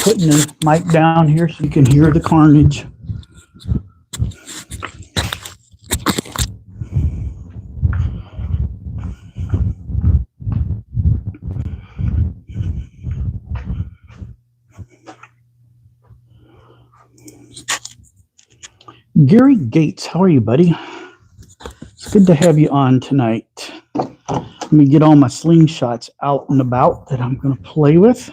putting the mic down here so you can hear the carnage. Gary Gates, how are you, buddy? It's good to have you on tonight. Let me get all my slingshots out and about that I'm going to play with.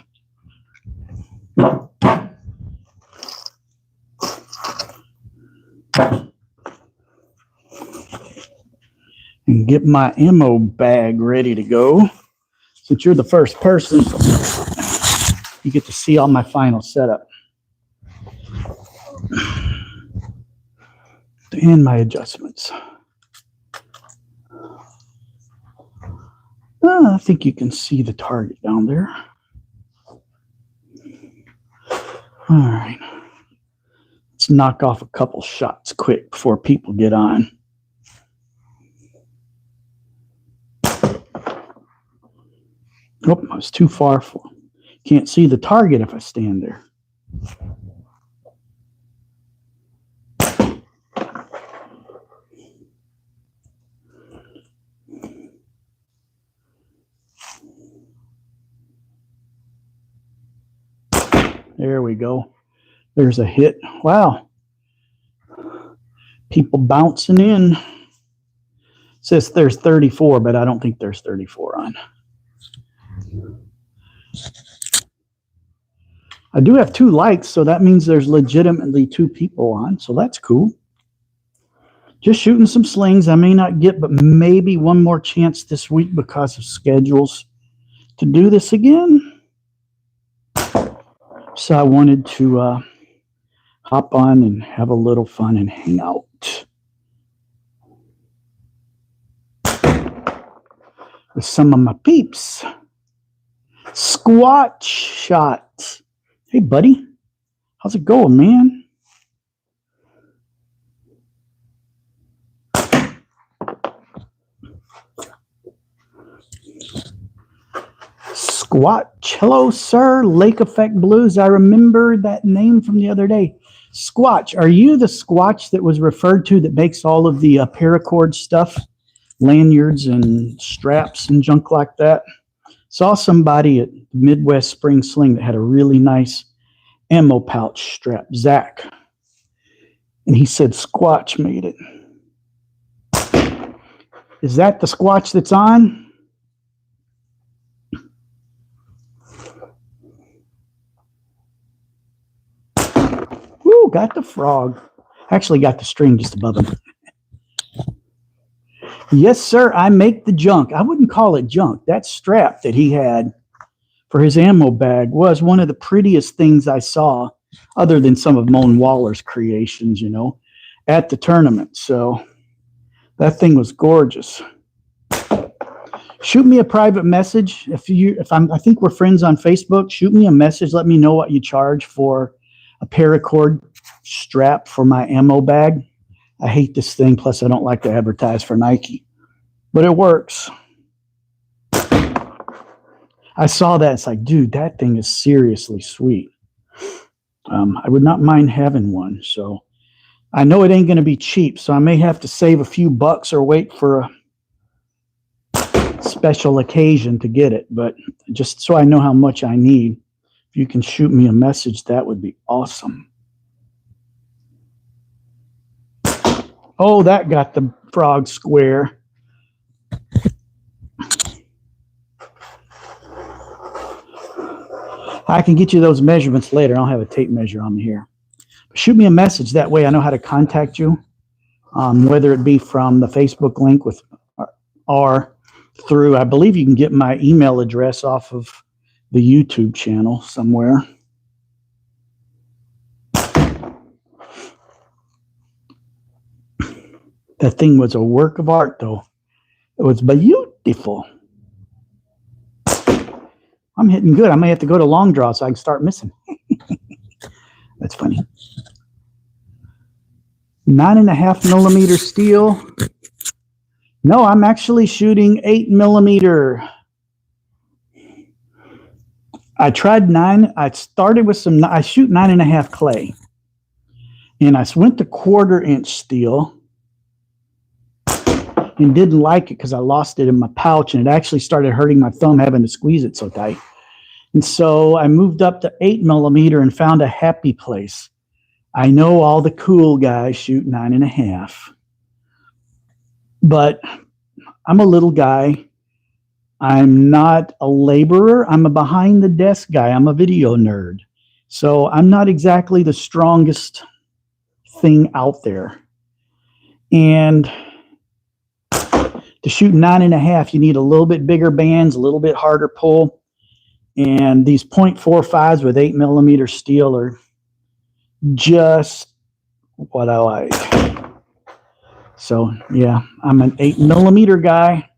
And get my ammo bag ready to go. Since you're the first person, you get to see all my final setup. And my adjustments. I think you can see the target down there. All right. Let's knock off a couple shots quick before people get on. Oh, I was too far for him. Can't see the target if I stand there. There we go. There's a hit. Wow. People bouncing in. It says there's 34, but I don't think there's 34 on. I do have 2 likes, so that means there's legitimately 2 people on, so that's cool. Just shooting some slings. I may not get but maybe one more chance this week because of schedules to do this again. So I wanted to hop on and have a little fun and hang out. With some of my peeps. Slingshot. Hey, buddy. How's it going, man? Squatch. Hello, sir. Lake Effect Blues. I remember that name from the other day. Squatch. Are you the Squatch that was referred to that makes all of the paracord stuff? Lanyards and straps and junk like that? Saw somebody at Midwest Spring Sling that had a really nice ammo pouch strap. Zach. And he said Squatch made it. Is that the Squatch that's on? Woo, got the frog. Actually got the string just above him. Yes, sir, I make the junk. I wouldn't call it junk. That strap that he had for his ammo bag was one of the prettiest things I saw, other than some of Moan Waller's creations, you know, at the tournament. So that thing was gorgeous. Shoot me a private message. I think we're friends on Facebook. Shoot me a message. Let me know what you charge for a paracord strap for my ammo bag. I hate this thing. Plus, I don't like to advertise for Nike, but it works. I saw that. It's like, dude, that thing is seriously sweet. I would not mind having one. So I know it ain't going to be cheap, so I may have to save a few bucks or wait for a special occasion to get it. But just so I know how much I need, if you can shoot me a message, that would be awesome. Oh, that got the frog square. I can get you those measurements later. I don't have a tape measure on me here. But shoot me a message. That way I know how to contact you, whether it be from the Facebook link or through, I believe you can get my email address off of the YouTube channel somewhere. That thing was a work of art, though. It was beautiful. I'm hitting good. I may have to go to long draw so I can start missing. That's funny. 9.5 millimeter steel. No, I'm actually shooting 8 millimeter. I tried 9. I started with some, I shoot 9.5 clay. And I went to 1/4-inch steel and didn't like it because I lost it in my pouch and it actually started hurting my thumb having to squeeze it so tight. And so I moved up to 8mm and found a happy place. I know all the cool guys shoot 9.5, but I'm a little guy. I'm not a laborer. I'm a behind the desk guy. I'm a video nerd. So I'm not exactly the strongest thing out there. And to shoot 9.5, you need a little bit bigger bands, a little bit harder pull. And these .45s with 8mm steel are just what I like. So yeah, I'm an 8mm guy.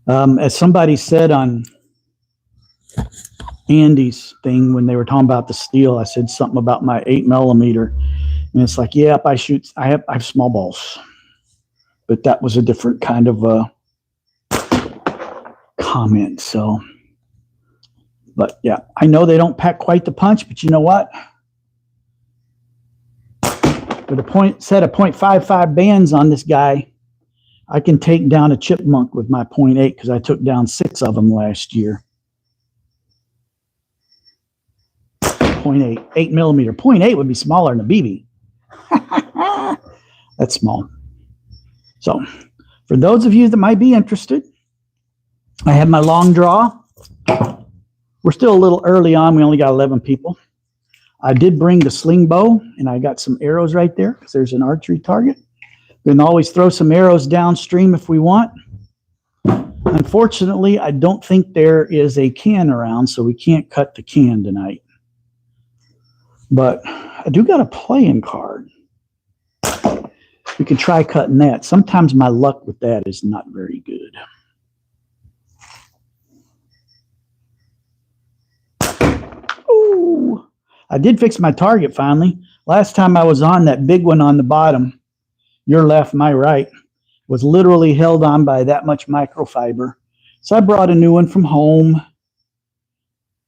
As somebody said on Andy's thing when they were talking about the steel, I said something about my 8mm, and it's like, yep, I have small balls, but that was a different kind of comment. So, but yeah, I know they don't pack quite the punch, but you know what? With a set of .55 bands on this guy, I can take down a chipmunk with my .8 because I took down 6 of them last year. .8, 8mm. .8 would be smaller than a BB. That's small. So, for those of you that might be interested, I have my long draw. We're still a little early on. We only got 11 people. I did bring the sling bow, and I got some arrows right there because there's an archery target. We can always throw some arrows downstream if we want. Unfortunately, I don't think there is a can around, so we can't cut the can tonight. But I do got a playing card. We can try cutting that. Sometimes my luck with that is not very good. Oh, I did fix my target finally. Last time I was on, that big one on the bottom, your left, my right, was literally held on by that much microfiber. So I brought a new one from home.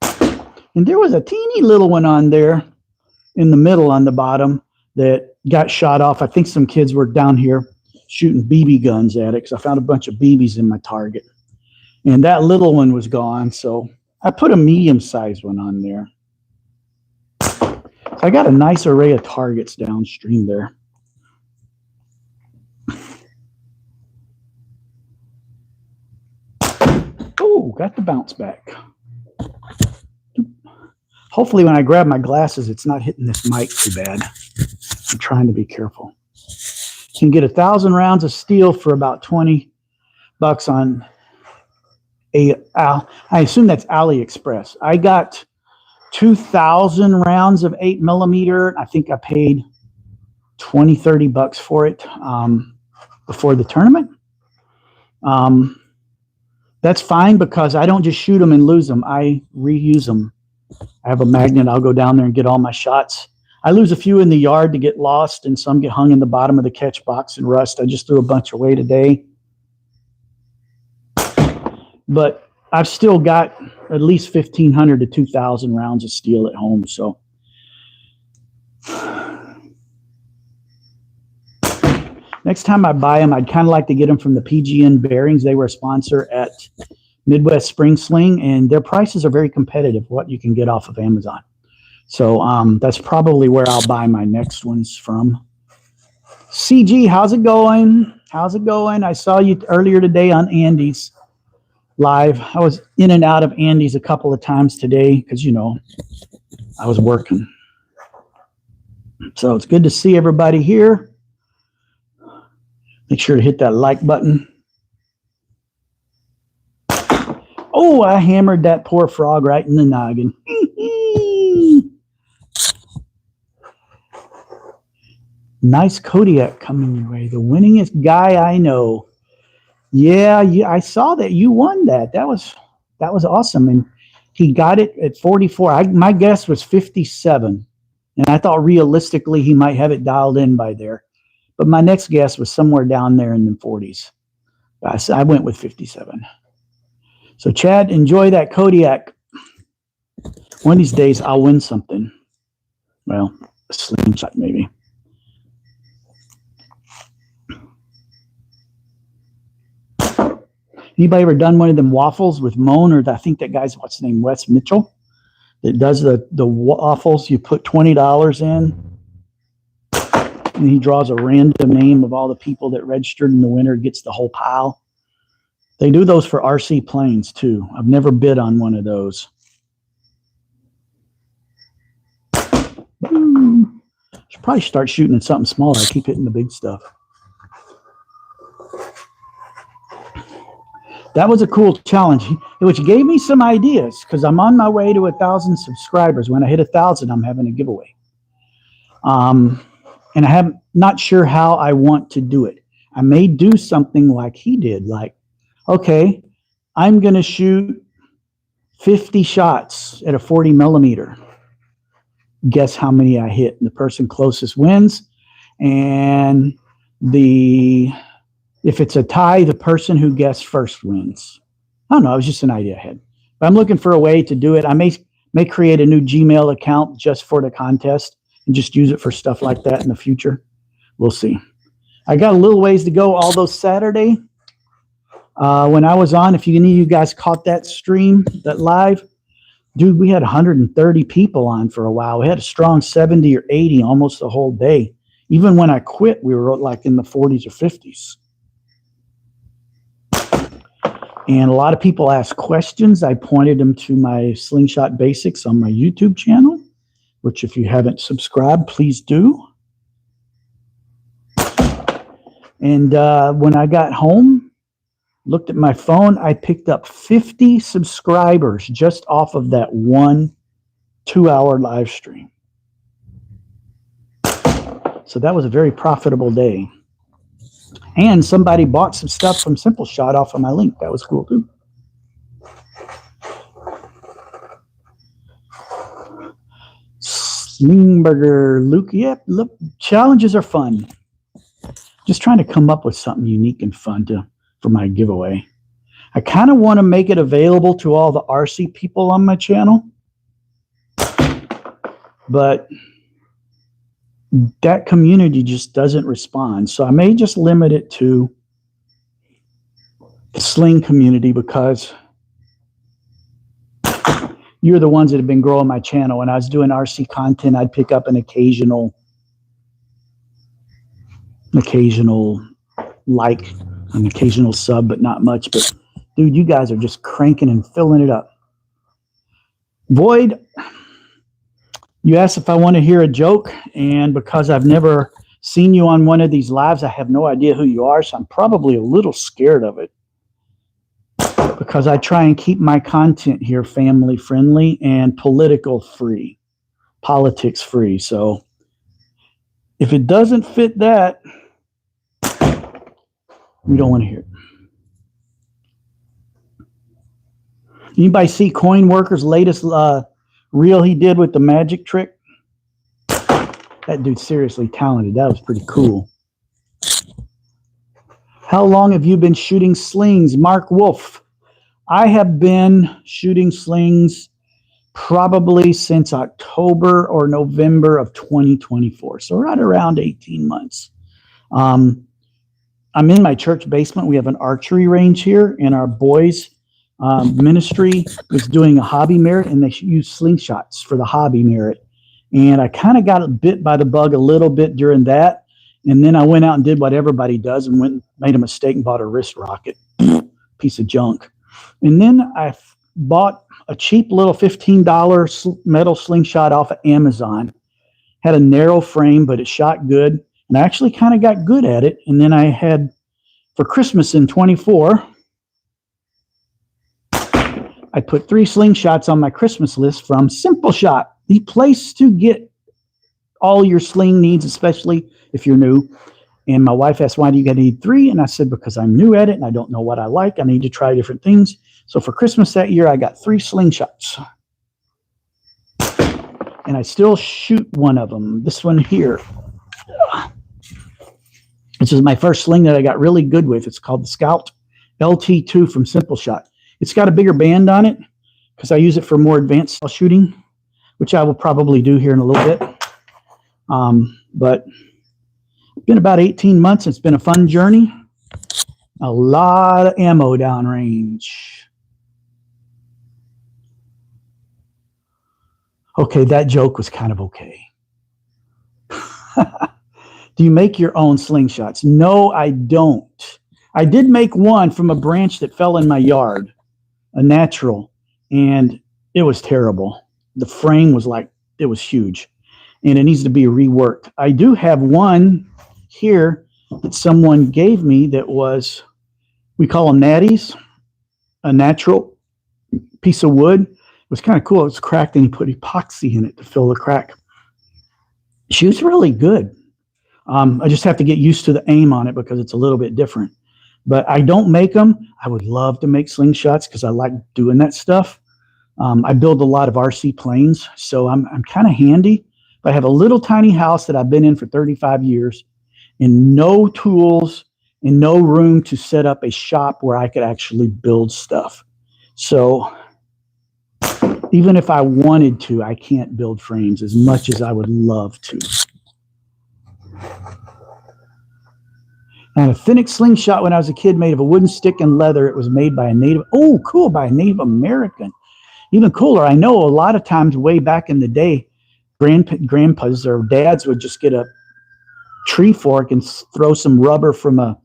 And there was a teeny little one on there in the middle on the bottom that got shot off. I think some kids were down here shooting BB guns at it because I found a bunch of BBs in my target. And that little one was gone, so I put a medium-sized one on there. So I got a nice array of targets downstream there. Oh, got the bounce back. Hopefully when I grab my glasses, it's not hitting this mic too bad. I'm trying to be careful. You can get 1,000 rounds of steel for about $20 on I assume that's AliExpress. I got 2,000 rounds of 8mm. I think I paid $20-30 for it before the tournament. That's fine because I don't just shoot them and lose them. I reuse them. I have a magnet. I'll go down there and get all my shots. I lose a few in the yard to get lost, and some get hung in the bottom of the catch box and rust. I just threw a bunch away today. But I've still got at least 1,500 to 2,000 rounds of steel at home. So next time I buy them, I'd kind of like to get them from the PGN Bearings. They were a sponsor at Midwest Spring Sling, and their prices are very competitive, what you can get off of Amazon. So that's probably where I'll buy my next ones from. CG, how's it going? How's it going? I saw you earlier today on Andy's live. I was in and out of Andy's a couple of times today because, you know, I was working. So it's good to see everybody here. Make sure to hit that like button. Oh, I hammered that poor frog right in the noggin. Nice Kodiak coming your way. The winningest guy I know. Yeah, I saw that you won that. That was awesome. And he got it at 44. My guess was 57. And I thought realistically he might have it dialed in by there. But my next guess was somewhere down there in the 40s. I went with 57. So Chad, enjoy that Kodiak. One of these days I'll win something. Well, a slingshot maybe. Anybody ever done one of them waffles with Moan, or I think that guy's, what's his name, Wes Mitchell, that does the waffles? You put $20 in, and he draws a random name of all the people that registered, and the winner gets the whole pile. They do those for RC planes too. I've never bid on one of those. Should probably start shooting at something smaller. I keep hitting the big stuff. That was a cool challenge, which gave me some ideas because I'm on my way to 1,000 subscribers. When I hit 1,000, I'm having a giveaway. And I'm not sure how I want to do it. I may do something like he did, like, okay, I'm going to shoot 50 shots at a 40 millimeter. Guess how many I hit. And the person closest wins. And if it's a tie, the person who guessed first wins. I don't know. It was just an idea I had. But I'm looking for a way to do it. I may create a new Gmail account just for the contest and just use it for stuff like that in the future. We'll see. I got a little ways to go. Although Saturday, when I was on, if any of you guys caught that stream, that live, dude, we had 130 people on for a while. We had a strong 70 or 80 almost the whole day. Even when I quit, we were like in the 40s or 50s. And a lot of people asked questions. I pointed them to my Slingshot Basics on my YouTube channel, which if you haven't subscribed, please do. And when I got home, looked at my phone, I picked up 50 subscribers just off of that 1 2-hour live stream. So that was a very profitable day. And somebody bought some stuff from Simpleshot off of my link. That was cool too. Slingburger, Luke. Yep, look, challenges are fun. Just trying to come up with something unique and fun for my giveaway. I kind of want to make it available to all the RC people on my channel. But that community just doesn't respond. So I may just limit it to the Sling community because you're the ones that have been growing my channel. When I was doing RC content, I'd pick up an occasional like, an occasional sub, but not much. But dude, you guys are just cranking and filling it up. Void, you asked if I want to hear a joke, and because I've never seen you on one of these lives, I have no idea who you are, so I'm probably a little scared of it because I try and keep my content here family friendly and politics free. So if it doesn't fit that, we don't want to hear it. Anybody see Coin Worker's latest reel he did with the magic trick? That dude's seriously talented. That was pretty cool. How long have you been shooting slings? Mark Wolf. I have been shooting slings probably since October or November of 2024. So right around 18 months. I'm in my church basement. We have an archery range here, and our boys ministry is doing a hobby merit, and they use slingshots for the hobby merit. And I kind of got bit by the bug a little bit during that. And then I went out and did what everybody does and made a mistake and bought a wrist rocket, piece of junk. And then I bought a cheap little $15 metal slingshot off of Amazon. Had a narrow frame, but it shot good. And I actually kind of got good at it. And then I had, for Christmas in 24, I put 3 slingshots on my Christmas list from Simpleshot, the place to get all your sling needs, especially if you're new. And my wife asked, why do you need 3? And I said, because I'm new at it and I don't know what I like. I need to try different things. So for Christmas that year, I got 3 slingshots. And I still shoot one of them, this one here. This is my first sling that I got really good with. It's called the Scout. LT2 from Simpleshot. It's got a bigger band on it because I use it for more advanced shooting, which I will probably do here in a little bit. But it's been about 18 months. It's been a fun journey. A lot of ammo downrange. Okay, that joke was kind of okay. Do you make your own slingshots? No, I don't. I did make one from a branch that fell in my yard, a natural, and it was terrible. The frame was like, it was huge, and it needs to be reworked. I do have one here that someone gave me that was, we call them natties, a natural piece of wood. It was kind of cool. It was cracked, and he put epoxy in it to fill the crack. She was really good. I just have to get used to the aim on it because it's a little bit different. But I don't make them. I would love to make slingshots because I like doing that stuff. I build a lot of RC planes, so I'm kind of handy. But I have a little tiny house that I've been in for 35 years and no tools and no room to set up a shop where I could actually build stuff. So even if I wanted to, I can't build frames as much as I would love to. And a Finnick slingshot when I was a kid made of a wooden stick and leather. It was made by a native, oh, cool, by a Native American. Even cooler, I know a lot of times way back in the day, grandpas or dads would just get a tree fork and throw some rubber from a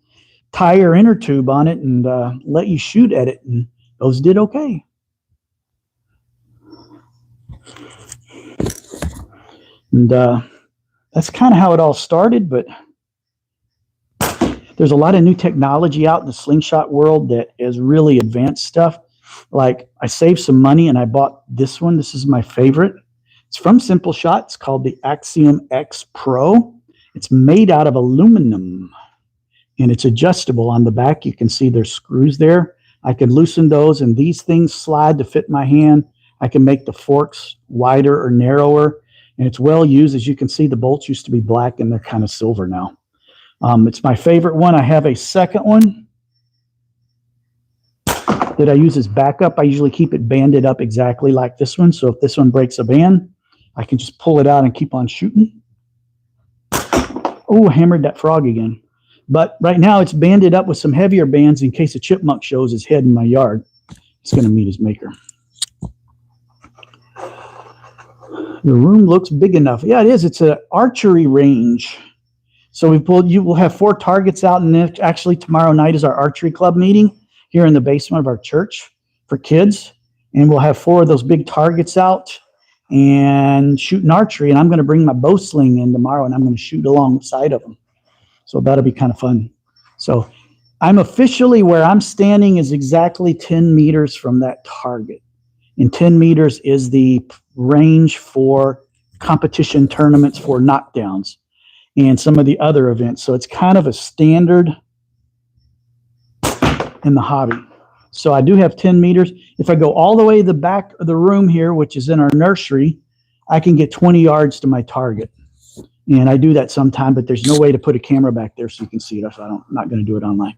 tire inner tube on it and let you shoot at it. And those did okay. And that's kind of how it all started, but there's a lot of new technology out in the slingshot world that is really advanced stuff. Like I saved some money and I bought this one. This is my favorite. It's from Simpleshot. It's called the Axiom X Pro. It's made out of aluminum and it's adjustable. On the back, you can see there's screws there. I can loosen those and these things slide to fit my hand. I can make the forks wider or narrower, and it's well used. As you can see, the bolts used to be black and they're kind of silver now. It's my favorite one. I have a second one that I use as backup. I usually keep it banded up exactly like this one. So if this one breaks a band, I can just pull it out and keep on shooting. Oh, I hammered that frog again. But right now it's banded up with some heavier bands in case a chipmunk shows his head in my yard. It's going to meet his maker. The room looks big enough. Yeah, it is. It's an archery range. So you will have 4 targets out, and actually tomorrow night is our archery club meeting here in the basement of our church for kids. And we'll have 4 of those big targets out and shooting archery. And I'm going to bring my bow sling in tomorrow, and I'm going to shoot alongside of them. So that'll be kind of fun. So I'm officially where I'm standing is exactly 10 meters from that target. And 10 meters is the range for competition tournaments for knockdowns and some of the other events. So it's kind of a standard in the hobby. So I do have 10 meters. If I go all the way to the back of the room here, which is in our nursery, I can get 20 yards to my target. And I do that sometime, but there's no way to put a camera back there so you can see it. So I'm not going to do it online.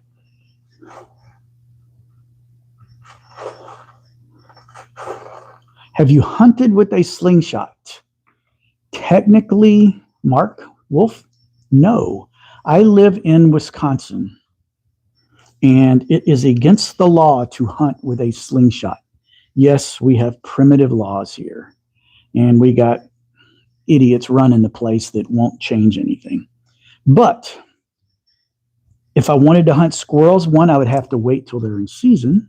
Have you hunted with a slingshot? Technically, Mark Wolf, no. I live in Wisconsin, and it is against the law to hunt with a slingshot. Yes, we have primitive laws here, and we got idiots running the place that won't change anything. But if I wanted to hunt squirrels, 1, I would have to wait till they're in season.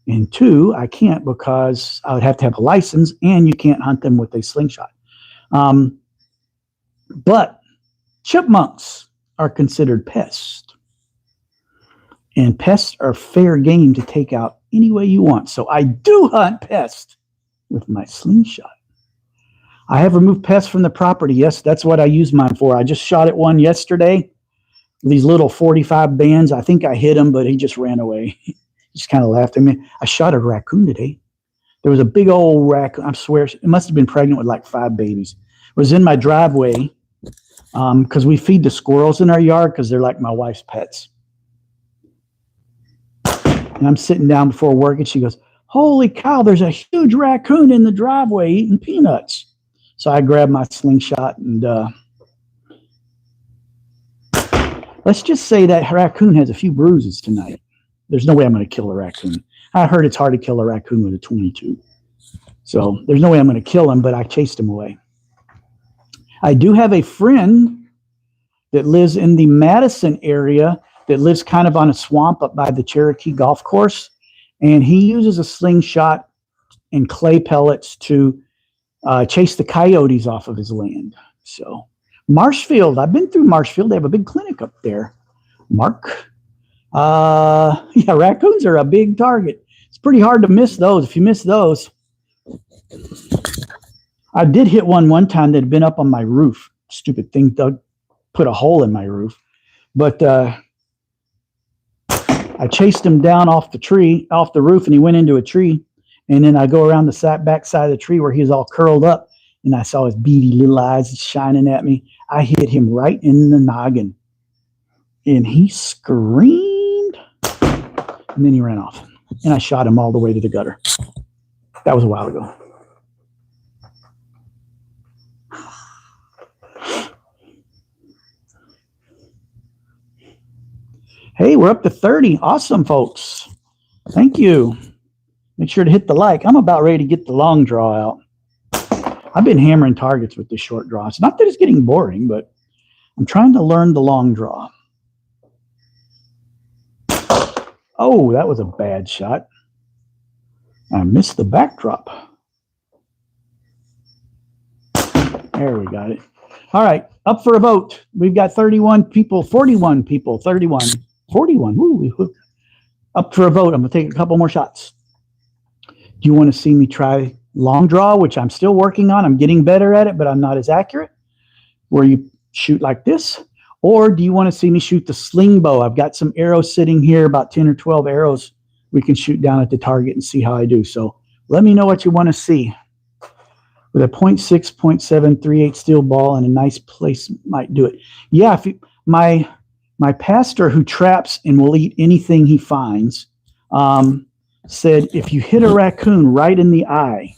And 2, I can't because I would have to have a license, and you can't hunt them with a slingshot. But chipmunks are considered pests. And pests are fair game to take out any way you want. So I do hunt pests with my slingshot. I have removed pests from the property. Yes, that's what I use mine for. I just shot at one yesterday. These little 45 bands. I think I hit him, but he just ran away. He just kind of laughed at me. I shot a raccoon today. There was a big old raccoon. I swear, it must have been pregnant with like 5 babies. It was in my driveway because we feed the squirrels in our yard because they're like my wife's pets. And I'm sitting down before work, and she goes, "Holy cow, there's a huge raccoon in the driveway eating peanuts." So I grabbed my slingshot, and let's just say that raccoon has a few bruises tonight. There's no way I'm going to kill a raccoon. I heard it's hard to kill a raccoon with a 22. So there's no way I'm going to kill him, but I chased him away. I do have a friend that lives in the Madison area that lives kind of on a swamp up by the Cherokee golf course. And he uses a slingshot and clay pellets to chase the coyotes off of his land. So Marshfield, I've been through Marshfield. They have a big clinic up there. Mark. Yeah, raccoons are a big target. It's pretty hard to miss those. If you miss those, I did hit one time that had been up on my roof. Stupid thing, Doug put a hole in my roof. But I chased him down off the roof, and he went into a tree. And then I go around the back side of the tree where he was all curled up, and I saw his beady little eyes shining at me. I hit him right in the noggin, and he screamed, and then he ran off. And I shot him all the way to the gutter. That was a while ago. Hey, we're up to 30. Awesome, folks. Thank you. Make sure to hit the like. I'm about ready to get the long draw out. I've been hammering targets with this short draw. It's not that it's getting boring, but I'm trying to learn the long draw. Oh, that was a bad shot. I missed the backdrop. There, we got it. All right, up for a vote. We've got 31 people, 41 people, 31, 41. Woo. Up for a vote. I'm going to take a couple more shots. Do you want to see me try long draw, which I'm still working on? I'm getting better at it, but I'm not as accurate, where you shoot like this. Or do you want to see me shoot the sling bow? I've got some arrows sitting here, about 10 or 12 arrows we can shoot down at the target and see how I do. So let me know what you want to see. With a 0.6, 0.738 steel ball and a nice place might do it. Yeah, if you, my pastor who traps and will eat anything he finds said if you hit a raccoon right in the eye,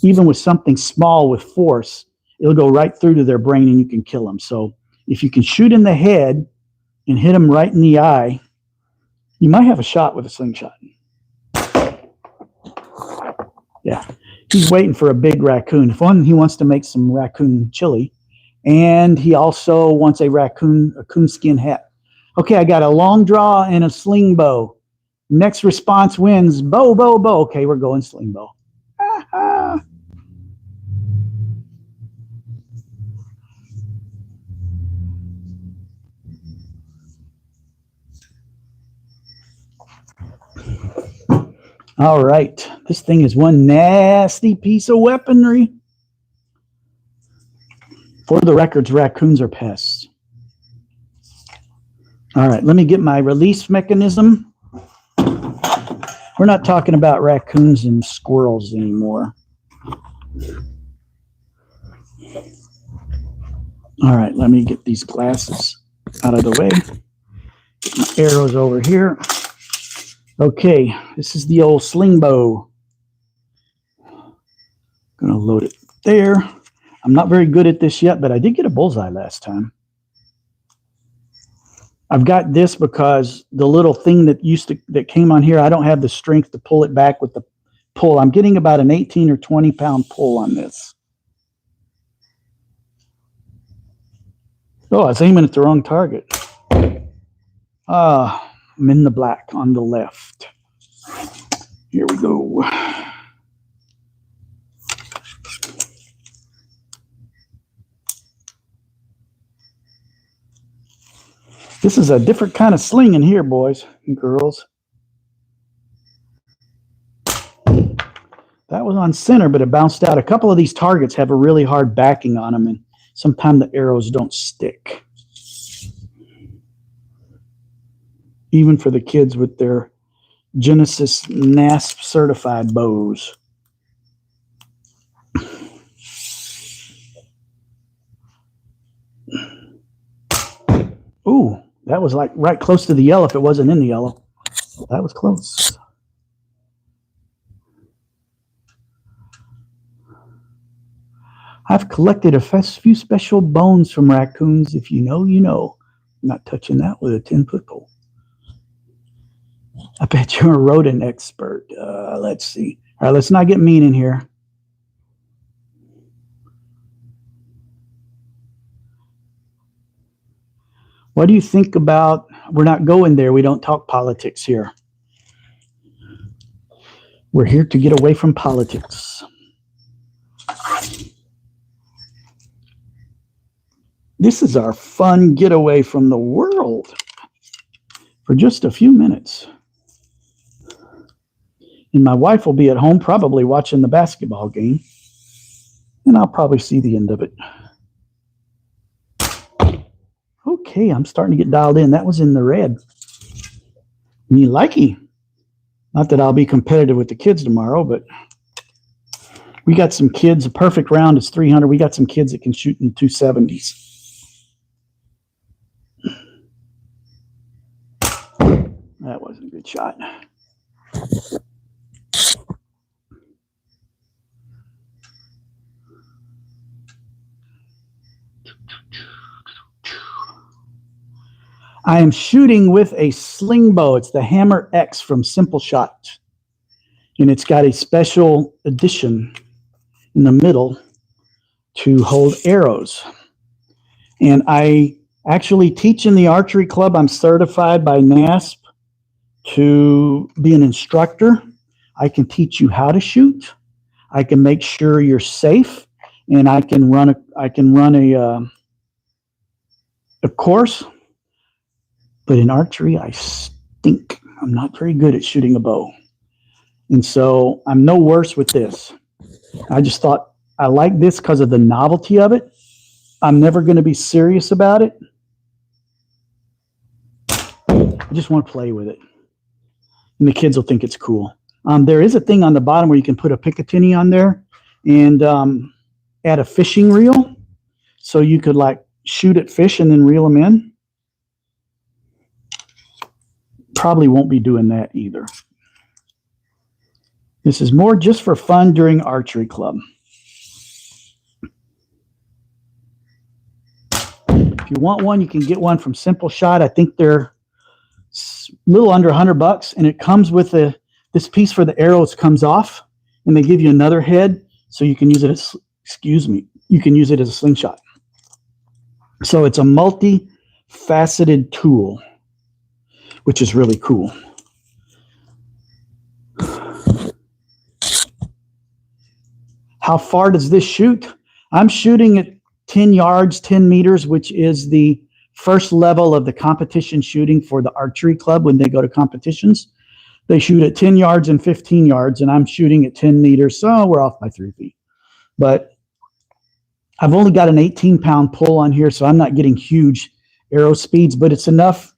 even with something small with force, it'll go right through to their brain and you can kill them. So if you can shoot in the head and hit them right in the eye, you might have a shot with a slingshot. Yeah. He's waiting for a big raccoon. If one, he wants to make some raccoon chili, and he also wants a coonskin hat. Okay, I got a long draw and a sling bow. Next response wins. Bow, bow, bow. Okay, we're going sling bow. All right, this thing is one nasty piece of weaponry. For the records, raccoons are pests. All right, let me get my release mechanism. We're not talking about raccoons and squirrels anymore. All right, let me get these glasses out of the way. Get my arrows over here. Okay, this is the old sling bow. Gonna load it there. I'm not very good at this yet, but I did get a bullseye last time. I've got this because the little thing that came on here, I don't have the strength to pull it back with the pull. I'm getting about an 18 or 20 pound pull on this. Oh, I was aiming at the wrong target. I'm in the black on the left. Here we go. This is a different kind of sling in here, boys and girls. That was on center, but it bounced out. A couple of these targets have a really hard backing on them, and sometimes the arrows don't stick. Even for the kids with their Genesis NASP certified bows. Ooh, that was like right close to the yellow if it wasn't in the yellow. That was close. I've collected a few special bones from raccoons. If you know, you know. I'm not touching that with a 10-foot pole. I bet you're a rodent expert. Let's see. All right, let's not get mean in here. What do you think about, we're not going there. We don't talk politics here. We're here to get away from politics. This is our fun getaway from the world for just a few minutes. And my wife will be at home probably watching the basketball game. And I'll probably see the end of it. Okay, I'm starting to get dialed in. That was in the red. Me likey. Not that I'll be competitive with the kids tomorrow, but we got some kids. A perfect round is 300. We got some kids that can shoot in 270s. That wasn't a good shot. I am shooting with a sling bow. It's the Hammer X from Simpleshot. And it's got a special addition in the middle to hold arrows. And I actually teach in the archery club. I'm certified by NASP to be an instructor. I can teach you how to shoot. I can make sure you're safe, and I can run a course. But in archery, I stink. I'm not very good at shooting a bow. And so I'm no worse with this. I just thought I like this because of the novelty of it. I'm never going to be serious about it. I just want to play with it. And the kids will think it's cool. There is a thing on the bottom where you can put a Picatinny on there and add a fishing reel. So you could like shoot at fish and then reel them in. Probably won't be doing that either. This is more just for fun during archery club. If you want one, you can get one from Simpleshot. I think they're a little under $100, and it comes with this piece for the arrows comes off, and they give you another head, so you can use it as, you can use it as a slingshot. So it's a multi-faceted tool, which is really cool. How far does this shoot? I'm shooting at 10 yards, 10 meters, which is the first level of the competition shooting for the archery club when they go to competitions. They shoot at 10 yards and 15 yards, and I'm shooting at 10 meters, so we're off by 3 feet. But I've only got an 18-pound pull on here, so I'm not getting huge arrow speeds, but it's enough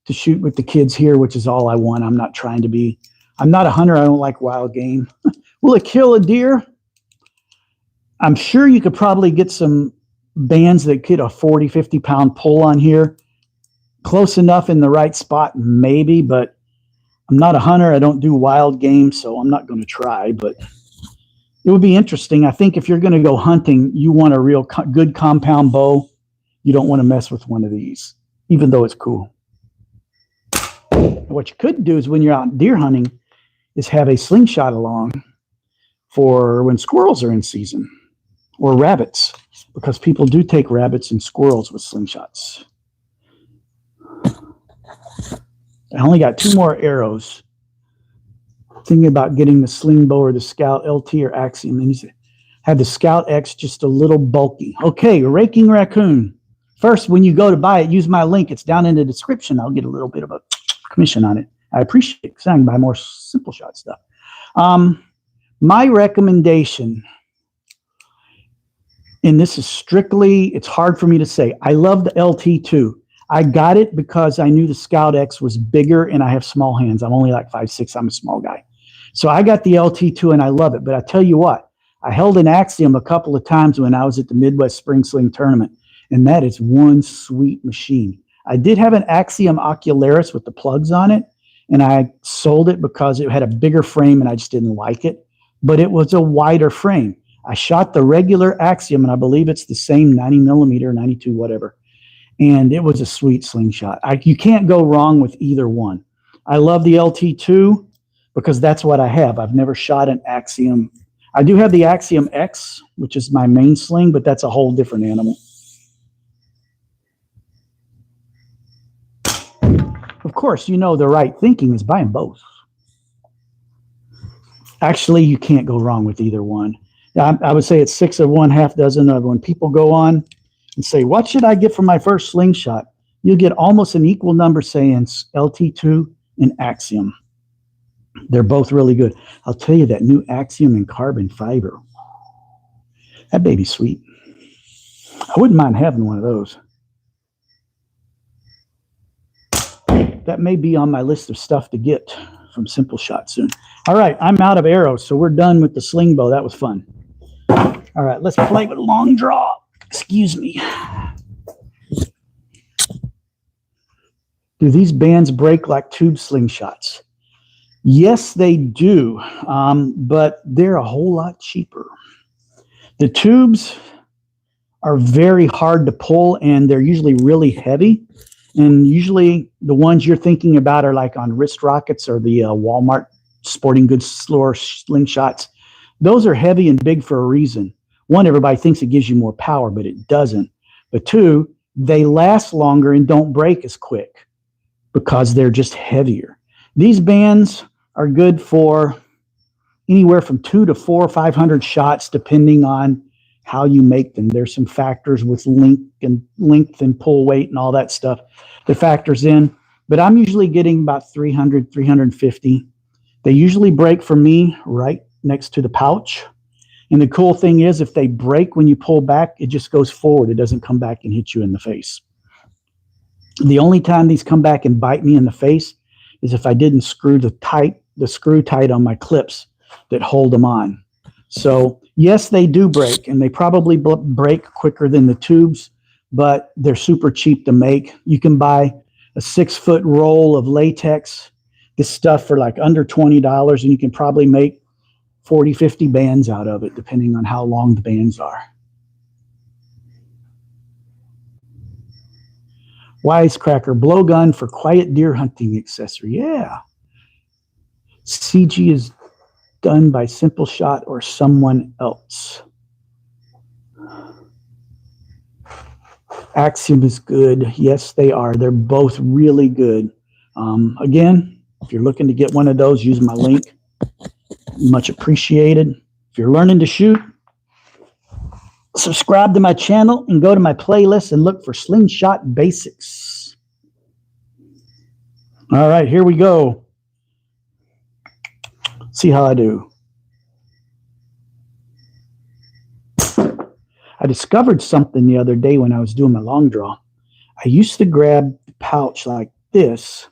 to shoot with the kids here, which is all I want. I'm not trying to be, I'm not a hunter. I don't like wild game. Will it kill a deer? I'm sure you could probably get some bands that get a 40, 50-pound pull on here. Close enough in the right spot, maybe, but I'm not a hunter. I don't do wild game, so I'm not going to try, but it would be interesting. I think if you're going to go hunting, you want a real good compound bow. You don't want to mess with one of these, even though it's cool. What you could do is when you're out deer hunting is have a slingshot along for when squirrels are in season or rabbits, because people do take rabbits and squirrels with slingshots. I only got 2 more arrows. Thinking about getting the sling bow or the Scout LT or Axiom. And you have the Scout X just a little bulky. Okay, raking raccoon. First, when you go to buy it, use my link. It's down in the description. I'll get a little bit of a commission on it. I appreciate it because I can buy more Simpleshot stuff. My recommendation, and this is strictly, it's hard for me to say. I love the LT2. I got it because I knew the Scout X was bigger and I have small hands. I'm only like 5'6". I'm a small guy. So I got the LT2 and I love it. But I tell you what, I held an Axiom a couple of times when I was at the Midwest Spring Sling Tournament, and that is one sweet machine. I did have an Axiom Ocularis with the plugs on it, and I sold it because it had a bigger frame and I just didn't like it, but it was a wider frame. I shot the regular Axiom, and I believe it's the same 90 millimeter, 92, whatever. And it was a sweet slingshot. You can't go wrong with either one. I love the LT2 because that's what I have. I've never shot an Axiom. I do have the Axiom X, which is my main sling, but that's a whole different animal. Of course, you know the right thinking is buy them both. Actually, you can't go wrong with either one. I would say it's 6 of one, half dozen of when people go on and say, what should I get for my first slingshot? You'll get almost an equal number saying LT2 and Axiom. They're both really good. I'll tell you that new Axiom in carbon fiber. That baby's sweet. I wouldn't mind having one of those. That may be on my list of stuff to get from Simpleshot soon. All right, I'm out of arrows, so we're done with the sling bow. That was fun. All right, let's play with long draw. Excuse me. Do these bands break like tube slingshots? Yes, they do, but they're a whole lot cheaper. The tubes are very hard to pull, and they're usually really heavy. And usually the ones you're thinking about are like on wrist rockets or the Walmart sporting goods store slingshots. Those are heavy and big for a reason. One, everybody thinks it gives you more power, but it doesn't. But two, they last longer and don't break as quick because they're just heavier. These bands are good for anywhere from 200 to 400 or 500 shots, depending on how you make them. There's some factors with length and pull weight and all that stuff that factors in. But I'm usually getting about 300, 350. They usually break for me right next to the pouch. And the cool thing is, if they break when you pull back, it just goes forward. It doesn't come back and hit you in the face. The only time these come back and bite me in the face is if I didn't screw the screw tight on my clips that hold them on. So yes, they do break, and they probably break quicker than the tubes, but they're super cheap to make. You can buy a 6-foot roll of latex, this stuff for like under $20, and you can probably make 40, 50 bands out of it, depending on how long the bands are. Wisecracker, blowgun for quiet deer hunting accessory. Yeah. CG is done by Simpleshot or someone else. Axiom is good. Yes, they are. They're both really good. Again, if you're looking to get one of those, use my link. Much appreciated. If you're learning to shoot, subscribe to my channel and go to my playlist and look for Slingshot Basics. All right, here we go. See how I do. I discovered something the other day when I was doing my long draw. I used to grab the pouch like this,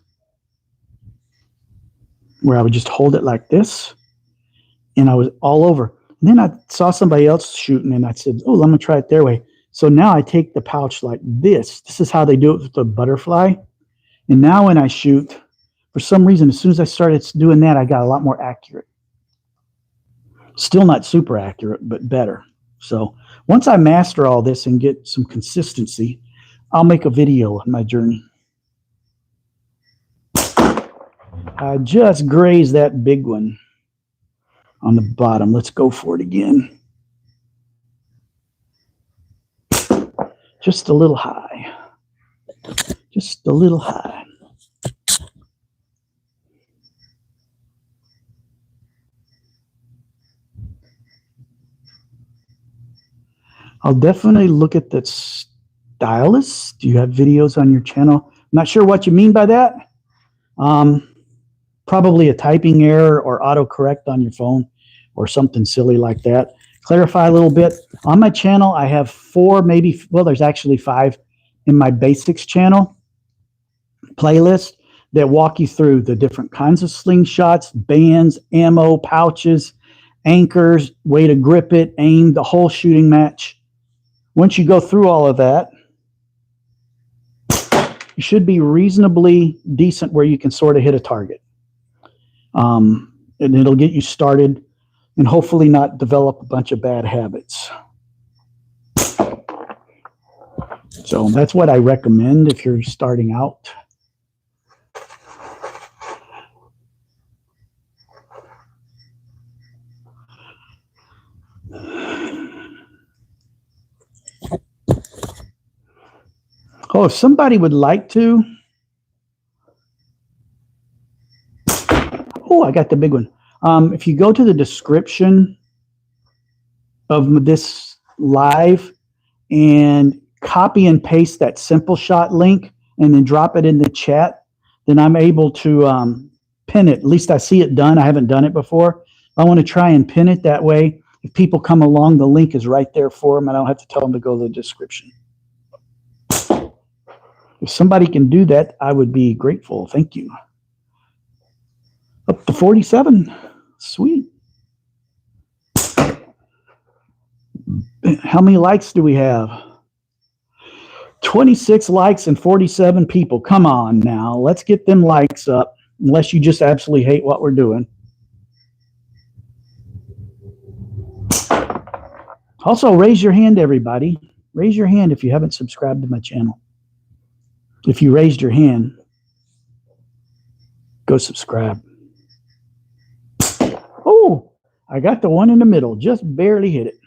where I would just hold it like this, and I was all over. And then I saw somebody else shooting, and I said, oh, I'm going to try it their way. So now I take the pouch like this. This is how they do it with the butterfly. And now when I shoot, for some reason, as soon as I started doing that, I got a lot more accurate. Still not super accurate, but better. So once I master all this and get some consistency, I'll make a video on my journey. I just grazed that big one on the bottom. Let's go for it again. Just a little high. Just a little high. I'll definitely look at the stylus. Do you have videos on your channel? I'm not sure what you mean by that. Probably a typing error or autocorrect on your phone or something silly like that. Clarify a little bit. On my channel, I have 4, maybe, well, there's actually 5 in my basics channel playlist that walk you through the different kinds of slingshots, bands, ammo, pouches, anchors, way to grip it, aim, the whole shooting match. Once you go through all of that, you should be reasonably decent where you can sort of hit a target. And it'll get you started and hopefully not develop a bunch of bad habits. So that's what I recommend if you're starting out. Oh, if somebody would like to. Oh, I got the big one. If you go to the description of this live and copy and paste that Simpleshot link and then drop it in the chat, then I'm able to pin it. At least I see it done. I haven't done it before. I want to try and pin it that way. If people come along, the link is right there for them. I don't have to tell them to go to the description. If somebody can do that, I would be grateful. Thank you. Up to 47. Sweet. How many likes do we have? 26 likes and 47 people. Come on now. Let's get them likes up. Unless you just absolutely hate what we're doing. Also, raise your hand, everybody. Raise your hand if you haven't subscribed to my channel. If you raised your hand, go subscribe. Oh, I got the one in the middle. Just barely hit it.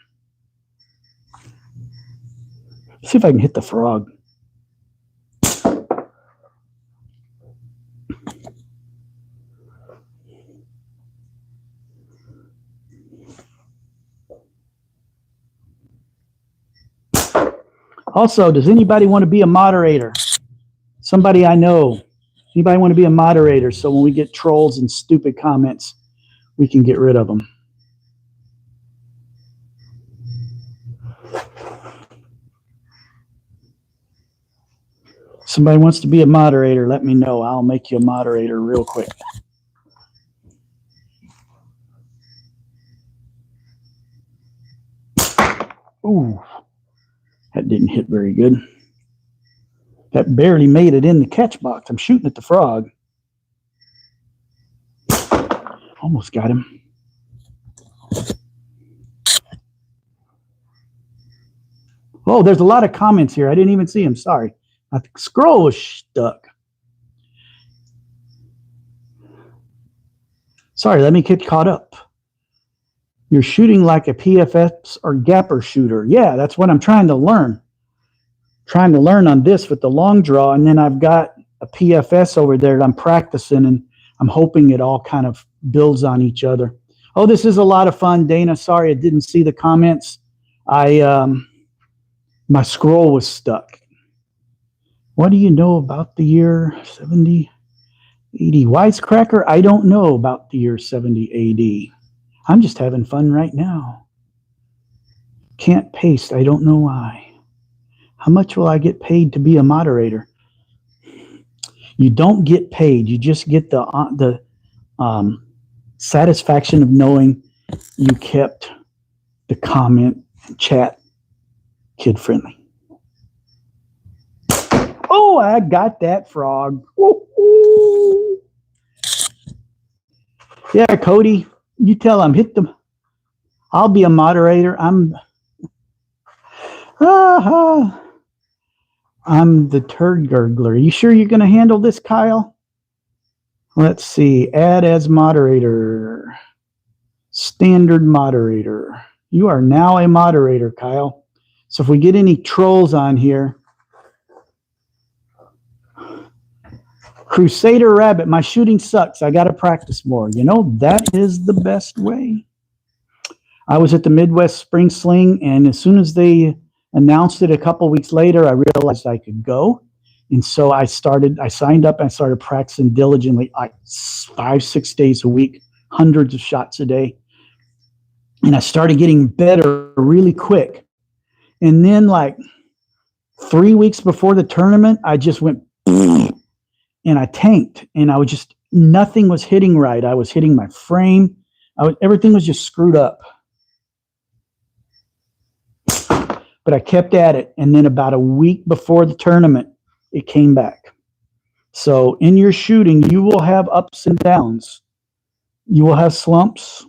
See if I can hit the frog. Also, does anybody want to be a moderator? Somebody I know. Anybody want to be a moderator so when we get trolls and stupid comments, we can get rid of them? Somebody wants to be a moderator, let me know. I'll make you a moderator real quick. Ooh, that didn't hit very good. That barely made it in the catch box. I'm shooting at the frog. Almost got him. Oh, there's a lot of comments here. I didn't even see them. Sorry. My scroll was stuck. Sorry, let me get caught up. You're shooting like a PFS or gapper shooter. Yeah, that's what I'm trying to learn. Trying to learn on this with the long draw, and then I've got a PFS over there that I'm practicing, and I'm hoping it all kind of builds on each other. Oh, this is a lot of fun, Dana. Sorry I didn't see the comments. My scroll was stuck. What do you know about the year 70 AD? Wisecracker, I don't know about the year 70 AD. I'm just having fun right now. Can't paste. I don't know why. How much will I get paid to be a moderator? You don't get paid. You just get the satisfaction of knowing you kept the comment and chat kid friendly. Oh, I got that frog. Woo-hoo. Yeah, Cody, you tell him, hit them. I'll be a moderator. I'm the turd gurgler. You sure you're going to handle this, Kyle? Let's see. Add as moderator. Standard moderator. You are now a moderator, Kyle. So if we get any trolls on here. Crusader Rabbit, my shooting sucks. I got to practice more. You know, that is the best way. I was at the Midwest Spring Sling, and as soon as they announced it a couple weeks later, I realized I could go. And so I signed up and started practicing diligently, like 5-6 days a week, hundreds of shots a day. And I started getting better really quick. And then like 3 weeks before the tournament, I just went and I tanked, and nothing was hitting right. I was hitting my frame. Everything was just screwed up. But I kept at it, and then about a week before the tournament, it came back. So in your shooting, you will have ups and downs. You will have slumps.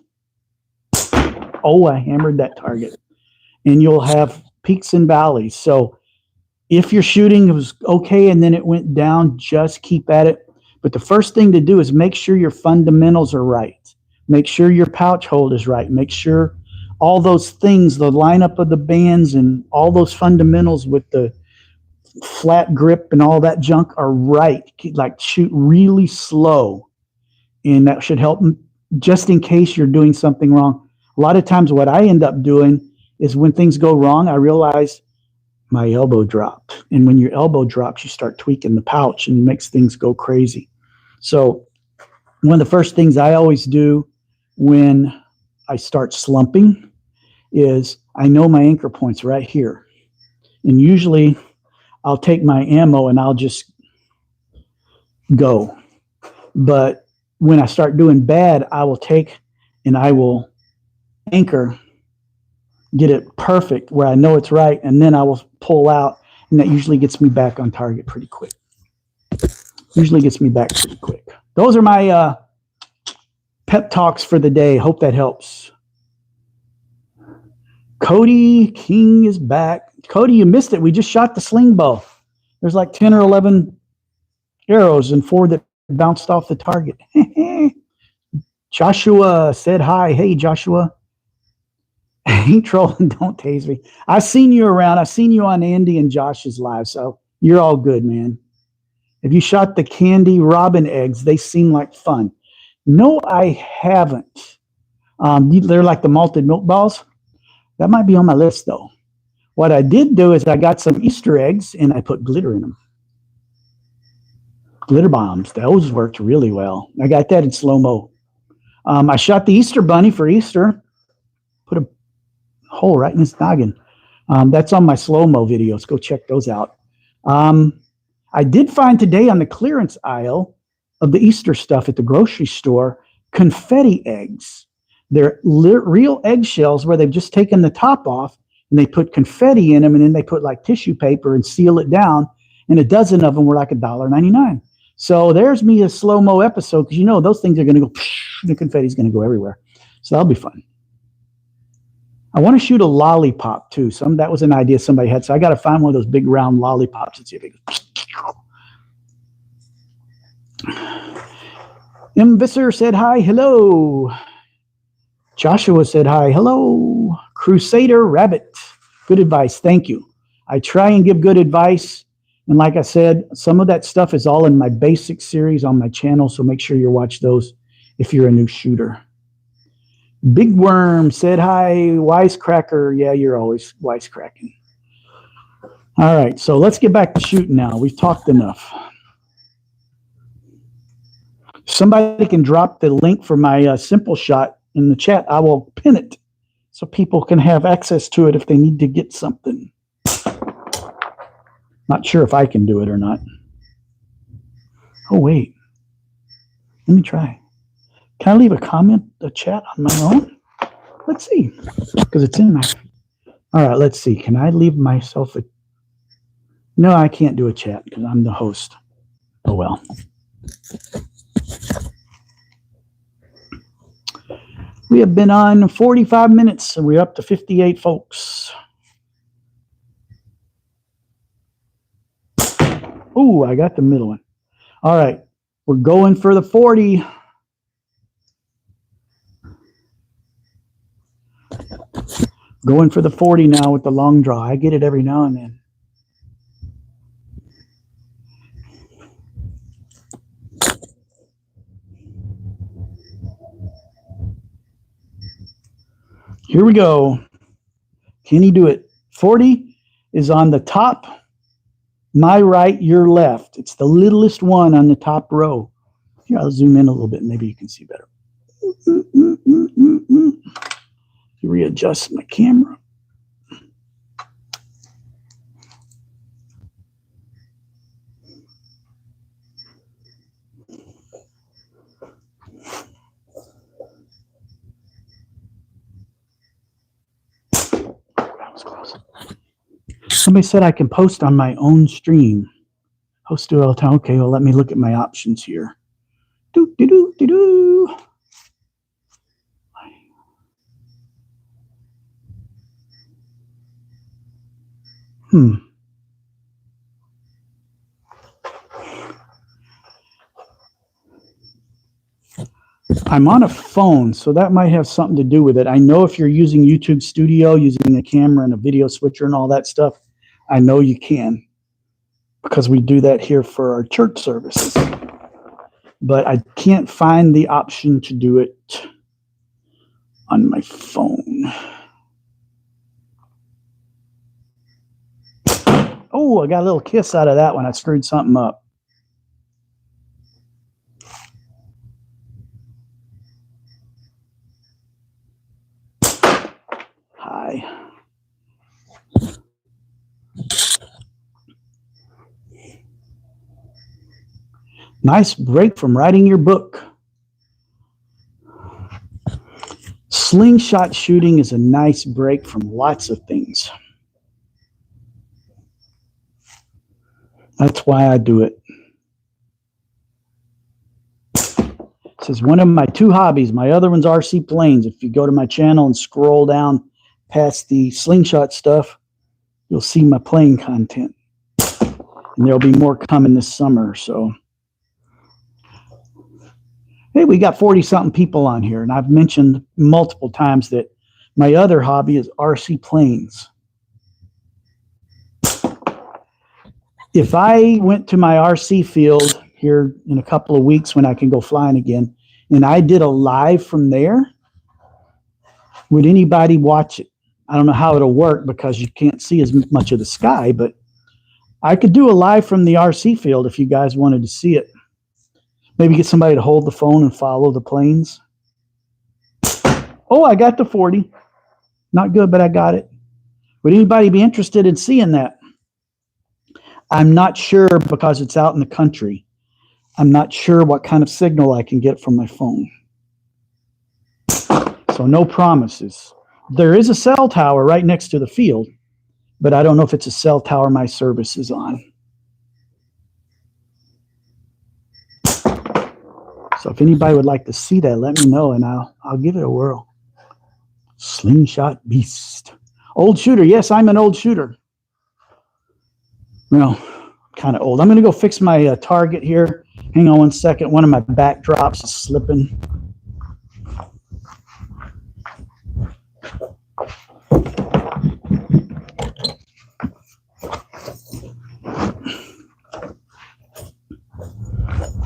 Oh, I hammered that target. And you'll have peaks and valleys. So if your shooting was okay and then it went down, just keep at it. But the first thing to do is make sure your fundamentals are right. Make sure your pouch hold is right. Make sure all those things, the lineup of the bands and all those fundamentals with the flat grip and all that junk are right. Like shoot really slow. And that should help just in case you're doing something wrong. A lot of times what I end up doing is when things go wrong, I realize my elbow dropped. And when your elbow drops, you start tweaking the pouch and it makes things go crazy. So one of the first things I always do when I start slumping is I know my anchor point's right here. And usually I'll take my ammo and I'll just go. But when I start doing bad, I will take and I will anchor, get it perfect where I know it's right, and then I will pull out, and that usually gets me back on target pretty quick. Usually gets me back pretty quick. Those are my pep talks for the day. Hope that helps. Cody King is back. Cody, you missed it. We just shot the sling bow. There's like 10 or 11 arrows and 4 that bounced off the target. Joshua said hi. Hey, Joshua. Ain't trolling, don't tase me. I've seen you around. I've seen you on Andy and Josh's live, so you're all good, man. If you shot the candy robin eggs, they seem like fun. No, I haven't. They're like the malted milk balls. That might be on my list, though. What I did do is I got some Easter eggs, and I put glitter in them. Glitter bombs. Those worked really well. I got that in slow-mo. I shot the Easter bunny for Easter. Put a hole right in his noggin. That's on my slow-mo videos. Go check those out. I did find today on the clearance aisle of the Easter stuff at the grocery store, confetti eggs. They're real eggshells where they've just taken the top off and they put confetti in them, and then they put like tissue paper and seal it down, and a dozen of them were like $1.99. So there's me a slow-mo episode, because you know those things are going to go, the confetti's going to go everywhere. So that'll be fun. I want to shoot a lollipop too. That was an idea somebody had. So I got to find one of those big round lollipops and see if it goes. M. Visser said hi, hello. Joshua said hi, hello. Crusader Rabbit, good advice, thank you. I try and give good advice. And like I said, some of that stuff is all in my basic series on my channel. So make sure you watch those if you're a new shooter. Big Worm said hi, wisecracker. Yeah, you're always wisecracking. All right, so let's get back to shooting now. We've talked enough. Somebody can drop the link for my Simpleshot in the chat. I will pin it so people can have access to it if they need to get something. Not sure if I can do it or not. Oh, wait. Let me try. Can I leave a comment, a chat on my own? Let's see, because it's in my... All right, let's see. Can I leave myself a... No, I can't do a chat because I'm the host. Oh, well. We have been on 45 minutes, and we're up to 58 folks. Ooh, I got the middle one. All right, we're going for the 40. Going for the 40 now with the long draw. I get it every now and then. Here we go. Can he do it? 40 is on the top. My right, your left. It's the littlest one on the top row. Here, I'll zoom in a little bit. Maybe you can see better. Readjust my camera. That was close. Somebody said I can post on my own stream. Host do all the time. Okay, well, let me look at my options here. Do, do, do, do, do. I'm on a phone, so that might have something to do with it. I know if you're using YouTube Studio, using a camera and a video switcher and all that stuff, I know you can, because we do that here for our church services. But I can't find the option to do it on my phone. Oh, I got a little kiss out of that one. I screwed something up. Hi. Nice break from writing your book. Slingshot shooting is a nice break from lots of things. That's why I do it. It says one of my two hobbies. My other one's RC planes. If you go to my channel and scroll down past the Slingshot stuff, you'll see my plane content. And there'll be more coming this summer. So, hey, we got 40-something people on here. And I've mentioned multiple times that my other hobby is RC planes. If I went to my RC field here in a couple of weeks when I can go flying again, and I did a live from there, would anybody watch it? I don't know how it'll work because you can't see as much of the sky, but I could do a live from the RC field if you guys wanted to see it. Maybe get somebody to hold the phone and follow the planes. Oh, I got the 40. Not good, but I got it. Would anybody be interested in seeing that? I'm not sure because it's out in the country. I'm not sure what kind of signal I can get from my phone. So no promises. There is a cell tower right next to the field, but I don't know if it's a cell tower my service is on. So if anybody would like to see that, let me know and I'll give it a whirl. Slingshot beast. Old shooter. Yes, I'm an old shooter. Well, kind of old. I'm going to go fix my target here. Hang on one second. One of my backdrops is slipping.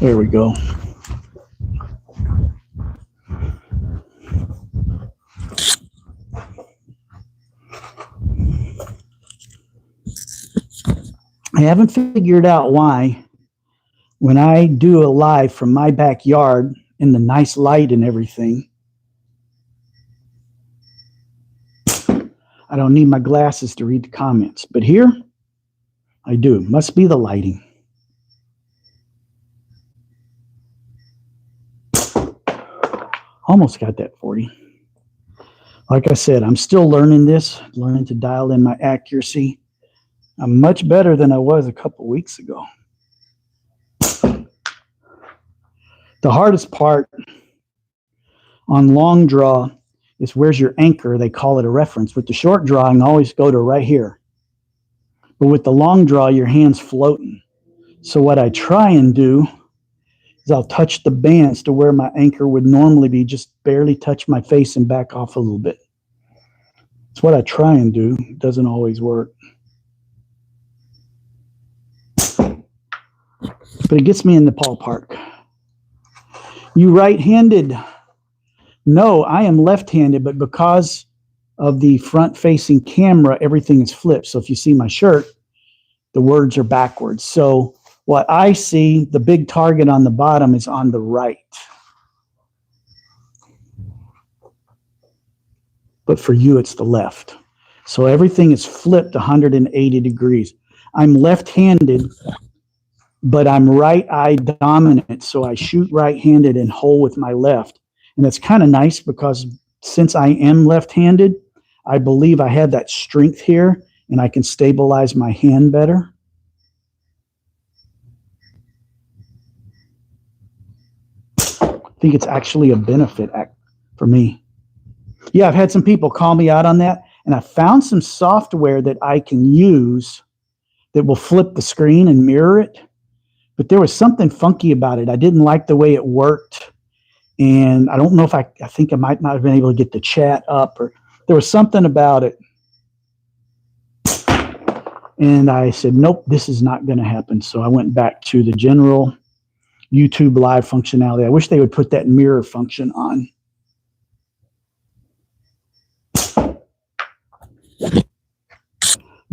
There we go. I haven't figured out why when I do a live from my backyard in the nice light and everything, I don't need my glasses to read the comments. But here, I do. Must be the lighting. Almost got that 40. Like I said, I'm still learning this, learning to dial in my accuracy. I'm much better than I was a couple weeks ago. The hardest part on long draw is where's your anchor. They call it a reference. With the short draw, I can always go to right here. But with the long draw, your hand's floating. So what I try and do is I'll touch the bands to where my anchor would normally be, just barely touch my face and back off a little bit. It's what I try and do. It doesn't always work. But it gets me in the ballpark. You right-handed? No, I am left-handed, but because of the front-facing camera, everything is flipped. So if you see my shirt, the words are backwards. So what I see, the big target on the bottom is on the right. But for you, it's the left. So everything is flipped 180 degrees. I'm left-handed, but I'm right eye dominant, so I shoot right-handed and hold with my left. And that's kind of nice because since I am left-handed, I believe I have that strength here and I can stabilize my hand better. I think it's actually a benefit for me. Yeah, I've had some people call me out on that, And I found some software that I can use that will flip the screen and mirror it. But there was something funky about it. I didn't like the way it worked. And I don't know if I think I might not have been able to get the chat up, or there was something about it. And I said, nope, this is not going to happen. So I went back to the general YouTube live functionality. I wish they would put that mirror function on.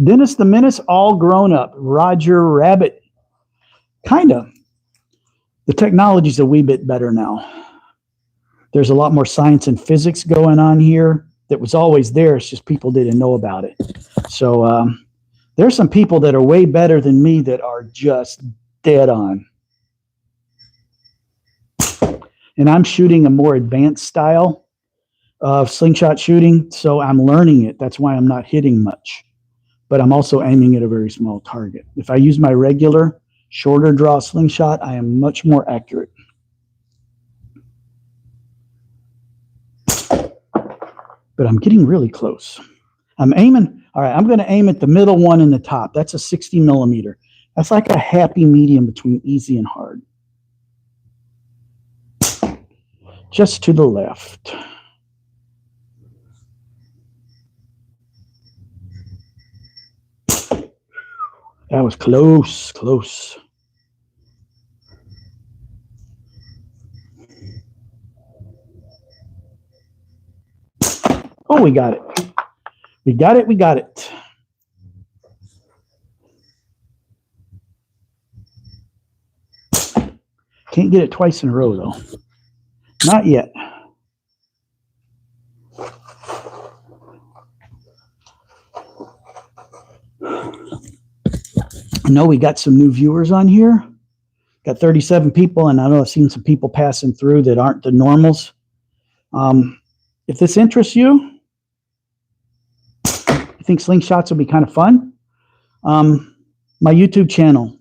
Dennis the Menace, all grown up. Roger Rabbit, kind of. The technology's a wee bit better now. There's a lot more science and physics going on here that was always there. It's just people didn't know about it. So there's some people that are way better than me that are just dead on. And I'm shooting a more advanced style of slingshot shooting, so I'm learning it. That's why I'm not hitting much. But I'm also aiming at a very small target. If I use my regular, shorter draw slingshot, I am much more accurate. But I'm getting really close. I'm aiming, all right, I'm going to aim at the middle one in the top. That's a 60 millimeter. That's like a happy medium between easy and hard. Just to the left. That was close, close. Oh, we got it. We got it, we got it. Can't get it twice in a row, though. Not yet. I know we got some new viewers on here. Got 37 people, and I know I've seen some people passing through that aren't the normals. If this interests you, I think slingshots will be kind of fun. My YouTube channel,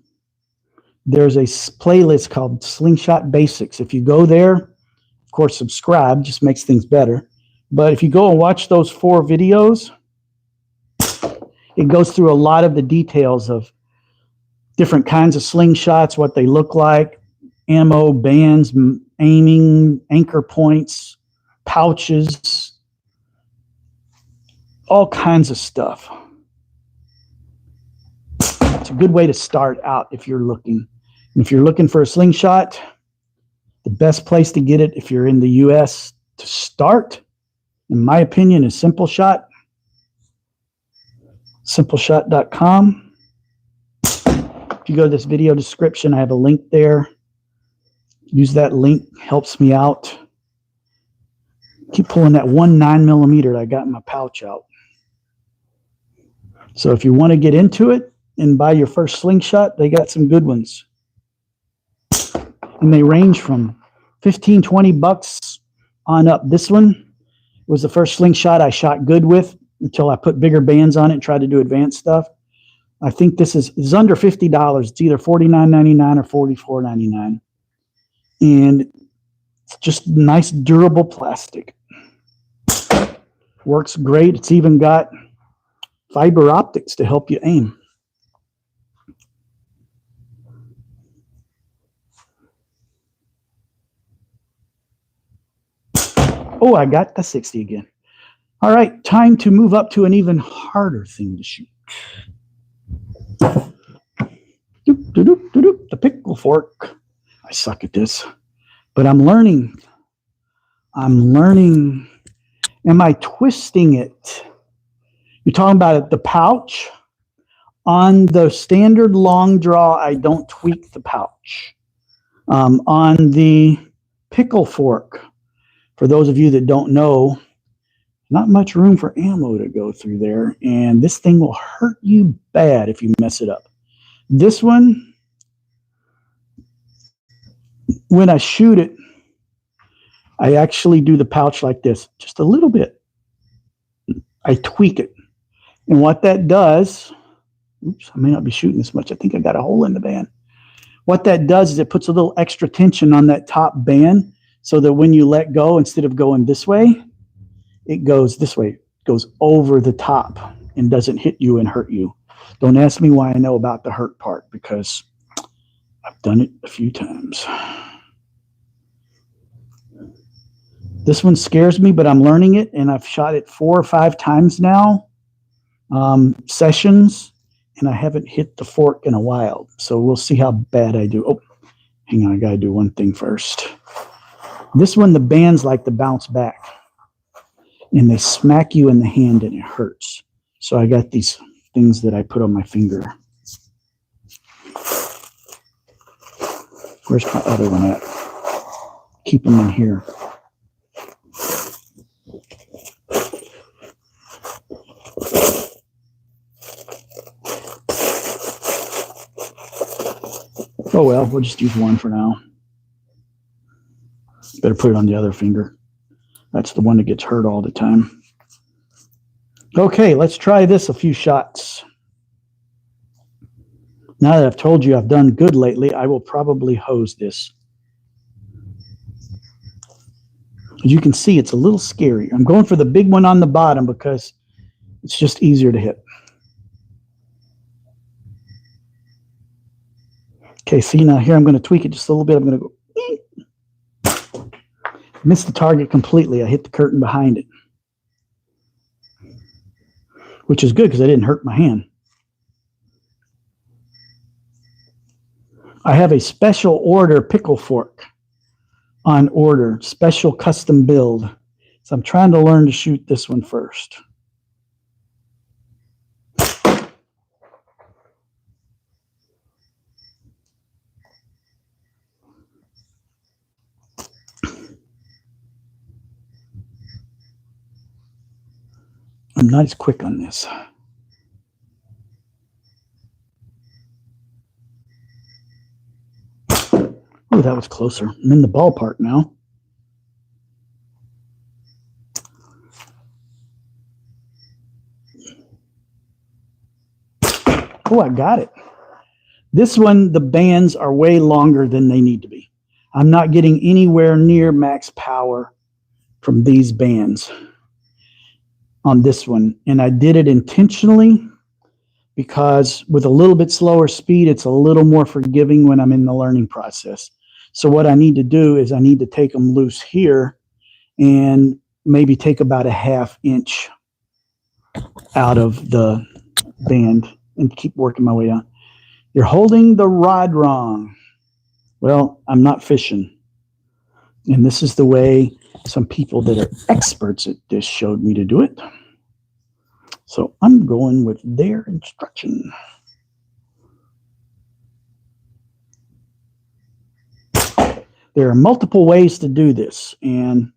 there's a playlist called Slingshot Basics. If you go there, of course, subscribe, just makes things better. But if you go and watch those 4 videos, it goes through a lot of the details of different kinds of slingshots, what they look like, ammo, bands, aiming, anchor points, pouches, all kinds of stuff. It's a good way to start out if you're looking. And if you're looking for a slingshot, the best place to get it if you're in the US to start, in my opinion, is Simpleshot. Simpleshot.com. If you go to this video description, I have a link there. Use that link, helps me out. Keep pulling that 1.9 millimeter I got in my pouch out. So if you want to get into it and buy your first slingshot, they got some good ones. And they range from 15, 20 bucks on up. This one was the first slingshot I shot good with until I put bigger bands on it and tried to do advanced stuff. I think this is under $50. It's either $49.99 or $44.99. And it's just nice, durable plastic. Works great. It's even got fiber optics to help you aim. Oh, I got the 60 again. All right, time to move up to an even harder thing to shoot. The pickle fork. I suck at this, but I'm learning. Am I twisting it? You're talking about it, the pouch. On the standard long draw, I don't tweak the pouch. On the pickle fork, for those of you that don't know, not much room for ammo to go through there, and this thing will hurt you bad if you mess it up. This one, when I shoot it, I actually do the pouch like this, just a little bit. I tweak it. And what that does, oops, I may not be shooting this much. I think I got a hole in the band. What that does is it puts a little extra tension on that top band so that when you let go, instead of going this way, it goes this way. goes over the top and doesn't hit you and hurt you. Don't ask me why I know about the hurt part, because I've done it a few times. This one scares me, but I'm learning it, and I've shot it 4 or 5 times now, sessions, and I haven't hit the fork in a while. So we'll see how bad I do. Oh, hang on, I got to do one thing first. This one, the bands like to bounce back, and they smack you in the hand, and it hurts. So I got these things that I put on my finger. Where's my other one at? Keep them in here. Oh well, we'll just use one for now. Better put it on the other finger. That's the one that gets hurt all the time. Okay, let's try this a few shots. Now that I've told you I've done good lately, I will probably hose this. As you can see, it's a little scary. I'm going for the big one on the bottom because it's just easier to hit. Okay, see, now here I'm going to tweak it just a little bit. I'm going to go. Missed the target completely. I hit the curtain behind it, which is good because I didn't hurt my hand. I have a special order pickle fork on order, special custom build. So I'm trying to learn to shoot this one first. I'm not as quick on this. Oh, that was closer. I'm in the ballpark now. Oh, I got it. This one, the bands are way longer than they need to be. I'm not getting anywhere near max power from these bands on this one. And I did it intentionally because with a little bit slower speed, it's a little more forgiving when I'm in the learning process. So what I need to do is I need to take them loose here and maybe take about a ½ inch out of the band and keep working my way down. You're holding the rod wrong. Well, I'm not fishing. And this is the way some people that are experts at this showed me to do it. So I'm going with their instruction. There are multiple ways to do this. And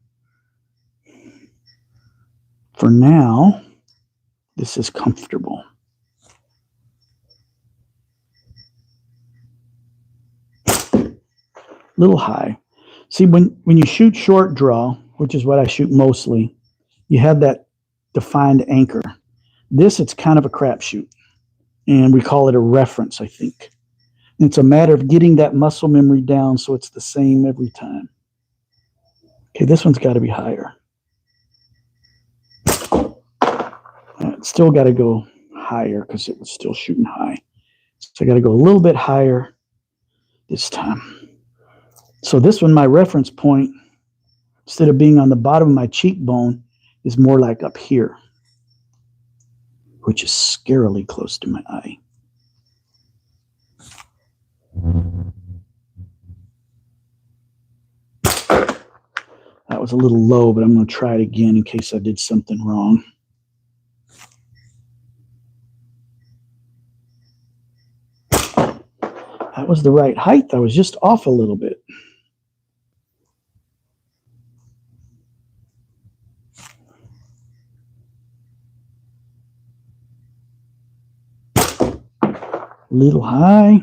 for now, this is comfortable. Little high. See, when you shoot short draw, which is what I shoot mostly, you have that defined anchor. This, it's kind of a crapshoot, and we call it a reference, I think. And it's a matter of getting that muscle memory down so it's the same every time. Okay, this one's got to be higher. It's still got to go higher because it was still shooting high. So I got to go a little bit higher this time. So this one, my reference point, instead of being on the bottom of my cheekbone, is more like up here, which is scarily close to my eye. That was a little low, but I'm going to try it again in case I did something wrong. That was the right height. I was just off a little bit. Little high.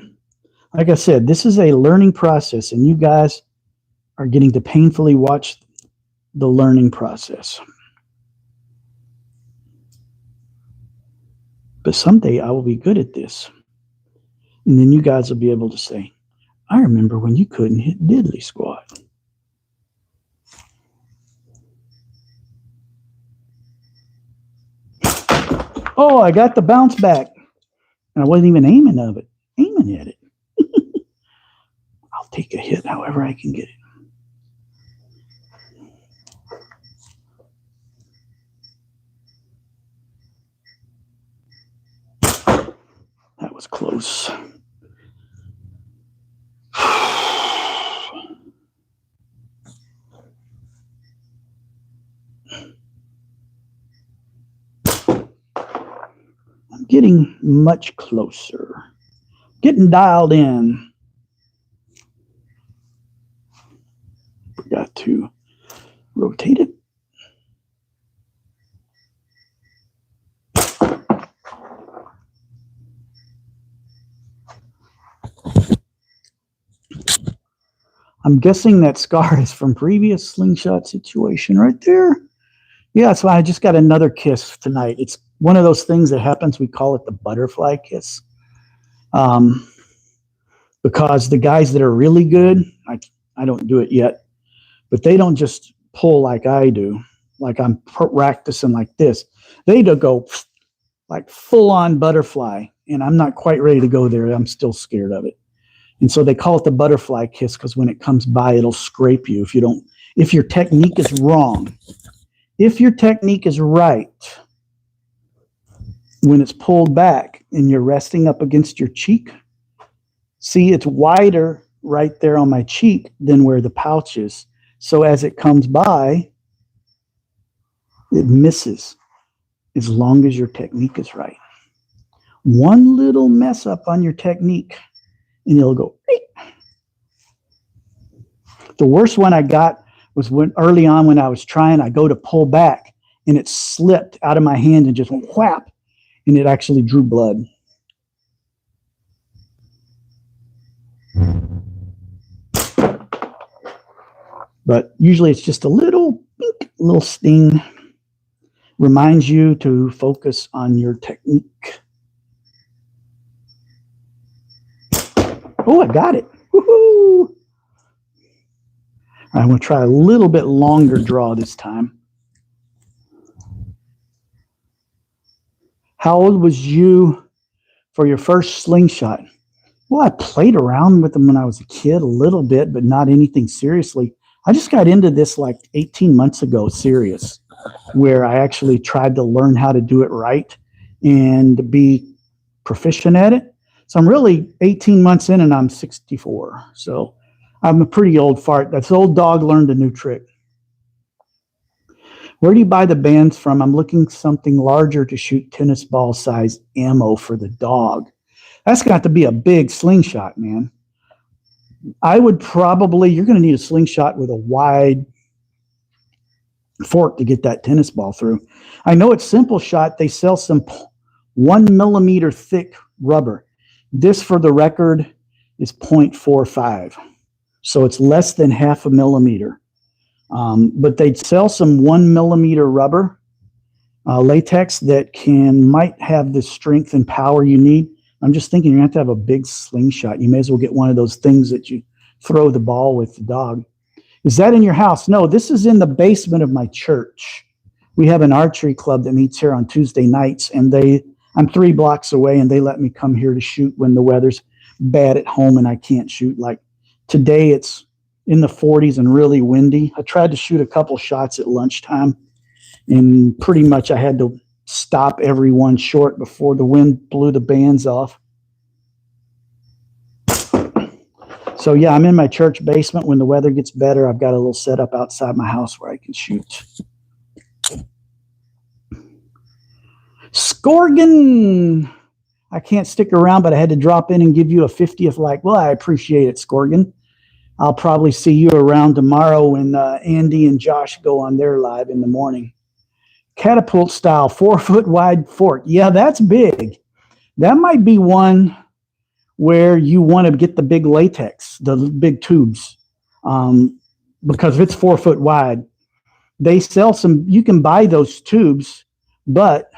Like I said, this is a learning process, and you guys are getting to painfully watch the learning process. But someday I will be good at this. And then you guys will be able to say, I remember when you couldn't hit diddly squat. Oh, I got the bounce back. And I wasn't even aiming at it. I'll take a hit however I can get it. That was close. I'm getting much closer. Getting dialed in. Forgot to rotate it. I'm guessing that scar is from previous slingshot situation right there. Yeah, so I just got another kiss tonight. It's one of those things that happens. We call it the butterfly kiss. Because the guys that are really good, I don't do it yet, but they don't just pull like I do, like I'm practicing like this. They do go like full on butterfly, and I'm not quite ready to go there. I'm still scared of it. And so they call it the butterfly kiss because when it comes by, it'll scrape you if your technique is wrong. If your technique is right, when it's pulled back and you're resting up against your cheek, see, it's wider right there on my cheek than where the pouch is. So as it comes by, it misses as long as your technique is right. One little mess up on your technique, and it'll go. The worst one I got was when early on when I was trying, I go to pull back, and it slipped out of my hand and just went whap, and it actually drew blood. But usually it's just a little sting. Reminds you to focus on your technique. Oh, I got it. Woohoo! I'm going to try a little bit longer draw this time. How old was you for your first slingshot? Well, I played around with them when I was a kid a little bit, but not anything seriously. I just got into this like 18 months ago, serious, where I actually tried to learn how to do it right and be proficient at it. So I'm really 18 months in and I'm 64. So I'm a pretty old fart. That's old dog learned a new trick. Where do you buy the bands from? I'm looking something larger to shoot tennis ball size ammo for the dog. That's got to be a big slingshot, man. I would probably, you're going to need a slingshot with a wide fork to get that tennis ball through. I know at Simpleshot, they sell some 1 millimeter thick rubber. This, for the record, is 0.45. So it's less than half a millimeter. But they'd sell some 1 millimeter rubber, latex that might have the strength and power you need. I'm just thinking you're going to have a big slingshot. You may as well get one of those things that you throw the ball with the dog. Is that in your house? No, this is in the basement of my church. We have an archery club that meets here on Tuesday nights, and I'm 3 blocks away, and they let me come here to shoot when the weather's bad at home and I can't shoot. Like today, it's in the 40s and really windy. I tried to shoot a couple shots at lunchtime, and pretty much I had to stop everyone short before the wind blew the bands off. So yeah, I'm in my church basement. When the weather gets better, I've got a little setup outside my house where I can shoot. Scorgan, I can't stick around, but I had to drop in and give you a 50th like. Well, I appreciate it, Scorgan. I'll probably see you around tomorrow when Andy and Josh go on their live in the morning. Catapult style, 4-foot wide fork. Yeah, that's big. That might be one where you want to get the big latex, the big tubes, because if it's 4 foot wide, they sell some. You can buy those tubes, but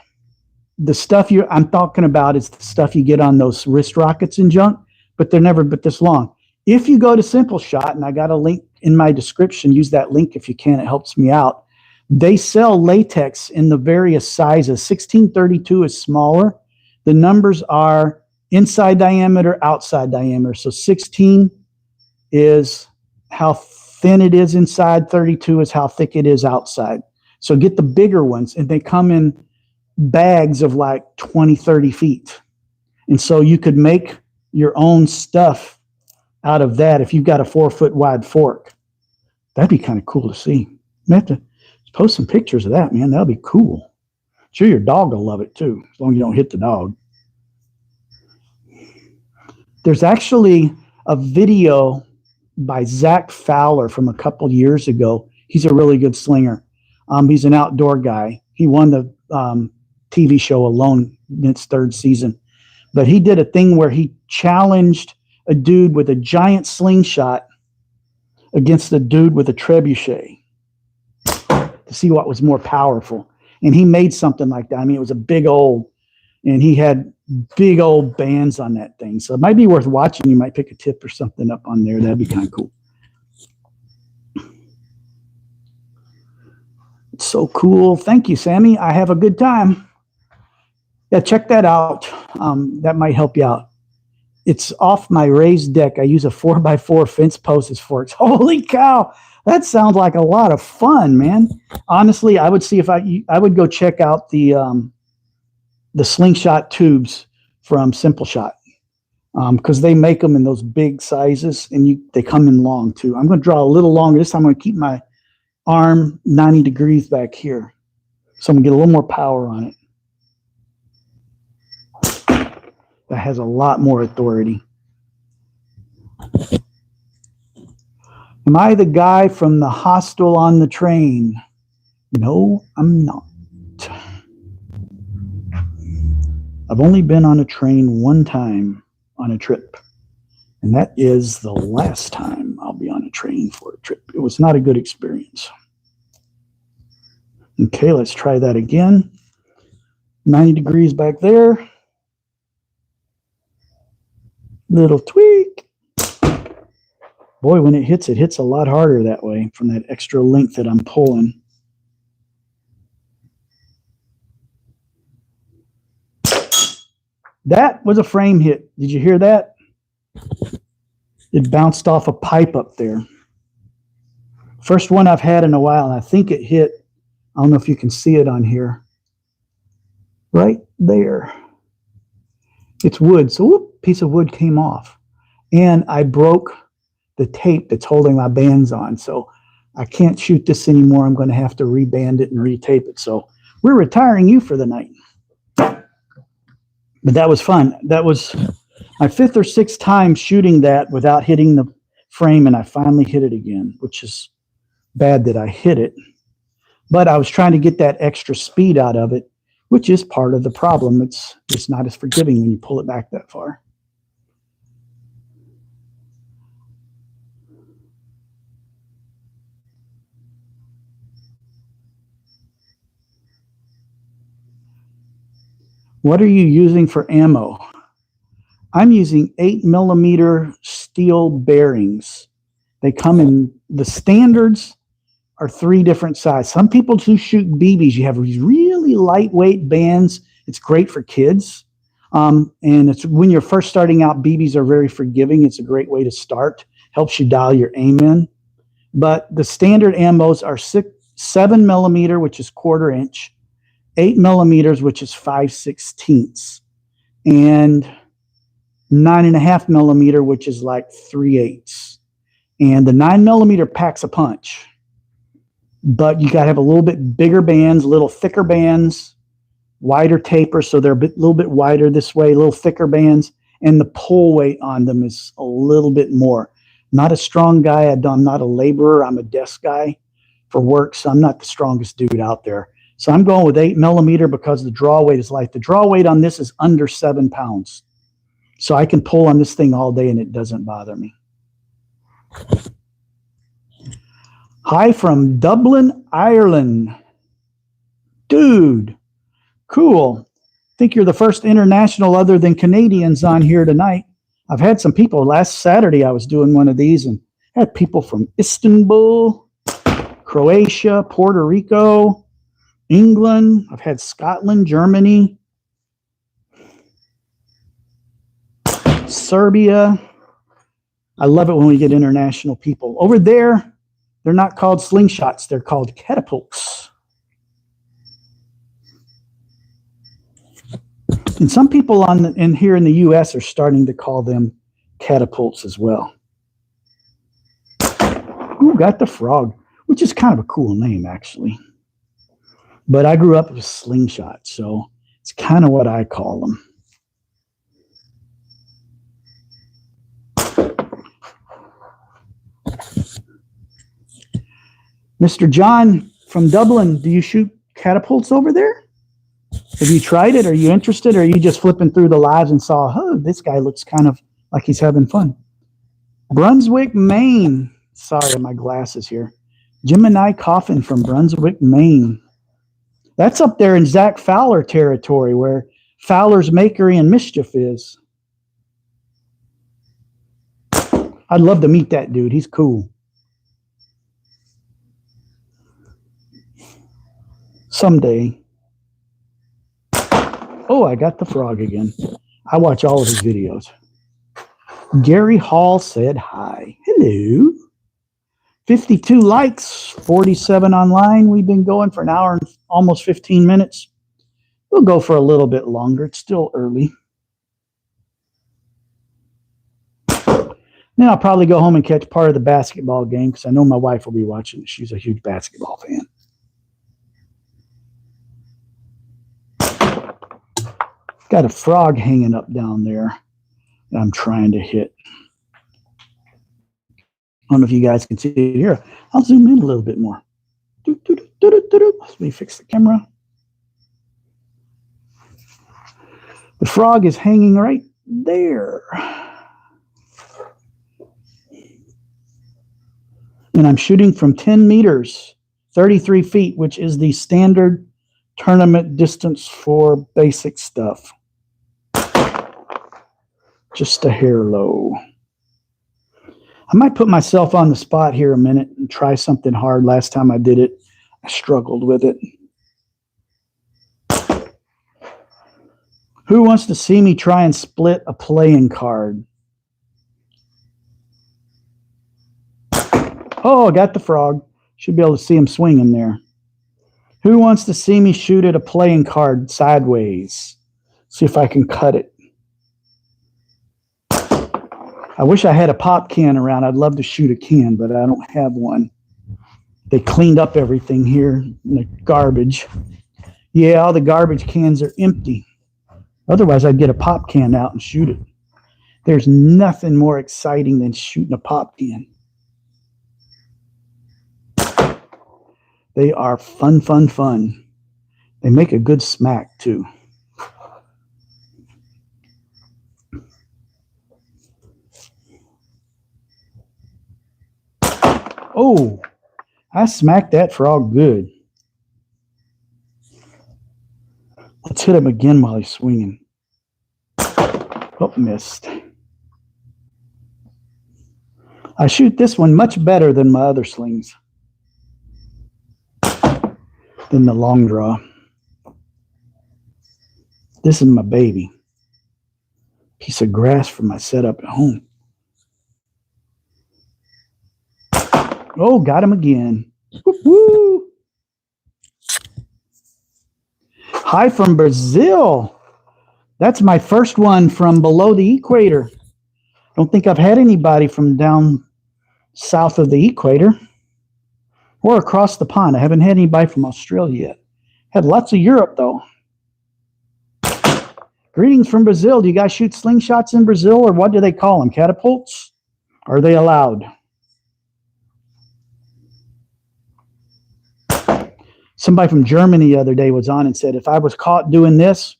the stuff I'm talking about is the stuff you get on those wrist rockets and junk, but they're never but this long. If you go to Simpleshot, and I got a link in my description, use that link if you can. It helps me out. They sell latex in the various sizes. 1632 is smaller. The numbers are inside diameter, outside diameter. So 16 is how thin it is inside, 32 is how thick it is outside. So get the bigger ones, and they come in bags of like 20, 30 feet. And so you could make your own stuff out of that if you've got a 4-foot wide fork. That'd be kind of cool to see. You have to post some pictures of that, man. That'll be cool. Sure, your dog will love it too, as long as you don't hit the dog. There's actually a video by Zach Fowler from a couple years ago. He's a really good slinger. He's an outdoor guy. He won the TV show Alone in its 3rd season. But he did a thing where he challenged a dude with a giant slingshot against a dude with a trebuchet to see what was more powerful. And he made something like that. I mean, it was a big old, and he had big old bands on that thing. So it might be worth watching. You might pick a tip or something up on there. That'd be kind of cool. It's so cool. Thank you, Sammy. I have a good time. Yeah, check that out. That might help you out. It's off my raised deck. I use a 4x4 fence post as forks. Holy cow. That sounds like a lot of fun, man. Honestly, I would see if I would go check out the Slingshot tubes from Simpleshot, because they make them in those big sizes, and they come in long too. I'm going to draw a little longer. This time I'm going to keep my arm 90 degrees back here, so I'm going to get a little more power on it. That has a lot more authority. Am I the guy from the hostel on the train? No, I'm not. I've only been on a train one time on a trip, and that is the last time I'll be on a train for a trip. It was not a good experience. Okay, let's try that again. 90 degrees back there. Little tweak. Boy, when it hits a lot harder that way from that extra length that I'm pulling. That was a frame hit. Did you hear that? It bounced off a pipe up there. First one I've had in a while, and I think it hit, I don't know if you can see it on here, right there. It's wood, so whoop, piece of wood came off. And I broke the tape that's holding my bands on, so I can't shoot this anymore. I'm going to have to reband it and retape it. So we're retiring you for the night. But that was fun. That was my 5th or 6th time shooting that without hitting the frame, and I finally hit it again, which is bad that I hit it. But I was trying to get that extra speed out of it, which is part of the problem. It's not as forgiving when you pull it back that far. What are you using for ammo? I'm using 8mm steel bearings. They come in, the standards are 3 different sizes. Some people who shoot BBs, you have these really lightweight bands. It's great for kids. And it's when you're first starting out, BBs are very forgiving. It's a great way to start. Helps you dial your aim in. But the standard ammos are 7mm, which is 1/4 inch, 8mm, which is 5/16, and 9.5mm, which is like 3/8. And the 9mm packs a punch, but you got to have a little bit bigger bands, a little thicker bands, wider taper, so they're a little bit wider this way, a little thicker bands, and the pull weight on them is a little bit more. Not a strong guy. I'm not a laborer. I'm a desk guy for work, so I'm not the strongest dude out there. So I'm going with 8mm because the draw weight is light. The draw weight on this is under 7 pounds. So I can pull on this thing all day and it doesn't bother me. Hi from Dublin, Ireland. Dude, cool. I think you're the first international other than Canadians on here tonight. I've had some people. Last Saturday I was doing one of these and had people from Istanbul. Croatia, Puerto Rico, England. I've had Scotland, Germany, Serbia. I love it when we get international people. Over there, they're not called slingshots. They're called catapults. And some people here in the U.S. are starting to call them catapults as well. Ooh, got the frog, which is kind of a cool name, actually. But I grew up with Slingshot, so it's kind of what I call them. Mr. John from Dublin, do you shoot catapults over there? Have you tried it? Are you interested? Or are you just flipping through the lives and saw, oh, this guy looks kind of like he's having fun? Brunswick, Maine. Sorry, my glasses here. Gemini Coffin from Brunswick, Maine. That's up there in Zach Fowler territory where Fowler's Makery and Mischief is. I'd love to meet that dude. He's cool. Someday. Oh, I got the frog again. I watch all of his videos. Gary Hall said hi. Hello. 52 likes, 47 online. We've been going for an hour and almost 15 minutes. We'll go for a little bit longer. It's still early. Then I'll probably go home and catch part of the basketball game because I know my wife will be watching. She's a huge basketball fan. Got a frog hanging up down there that I'm trying to hit. I don't know if you guys can see it here. I'll zoom in a little bit more. Let me fix the camera. The frog is hanging right there. And I'm shooting from 10 meters, 33 feet, which is the standard tournament distance for basic stuff. Just a hair low. I might put myself on the spot here a minute and try something hard. Last time I did it, I struggled with it. Who wants to see me try and split a playing card? Oh, I got the frog. Should be able to see him swinging there. Who wants to see me shoot at a playing card sideways? See if I can cut it. I wish I had a pop can around. I'd love to shoot a can, but I don't have one. They cleaned up everything here in the garbage. Yeah, all the garbage cans are empty. Otherwise, I'd get a pop can out and shoot it. There's nothing more exciting than shooting a pop can. They are fun, fun, fun. They make a good smack, too. Oh, I smacked that frog good. Let's hit him again while he's swinging. Oh, missed. I shoot this one much better than my other slings. Than the long draw. This is my baby. Piece of grass for my setup at home. Oh, got him again. Woo-hoo. Hi from Brazil. That's my first one from below the equator. Don't think I've had anybody from down south of the equator or across the pond. I haven't had anybody from Australia yet. Had lots of Europe, though. Greetings from Brazil. Do you guys shoot slingshots in Brazil, or what do they call them? Catapults? Are they allowed? Somebody from Germany the other day was on and said, if I was caught doing this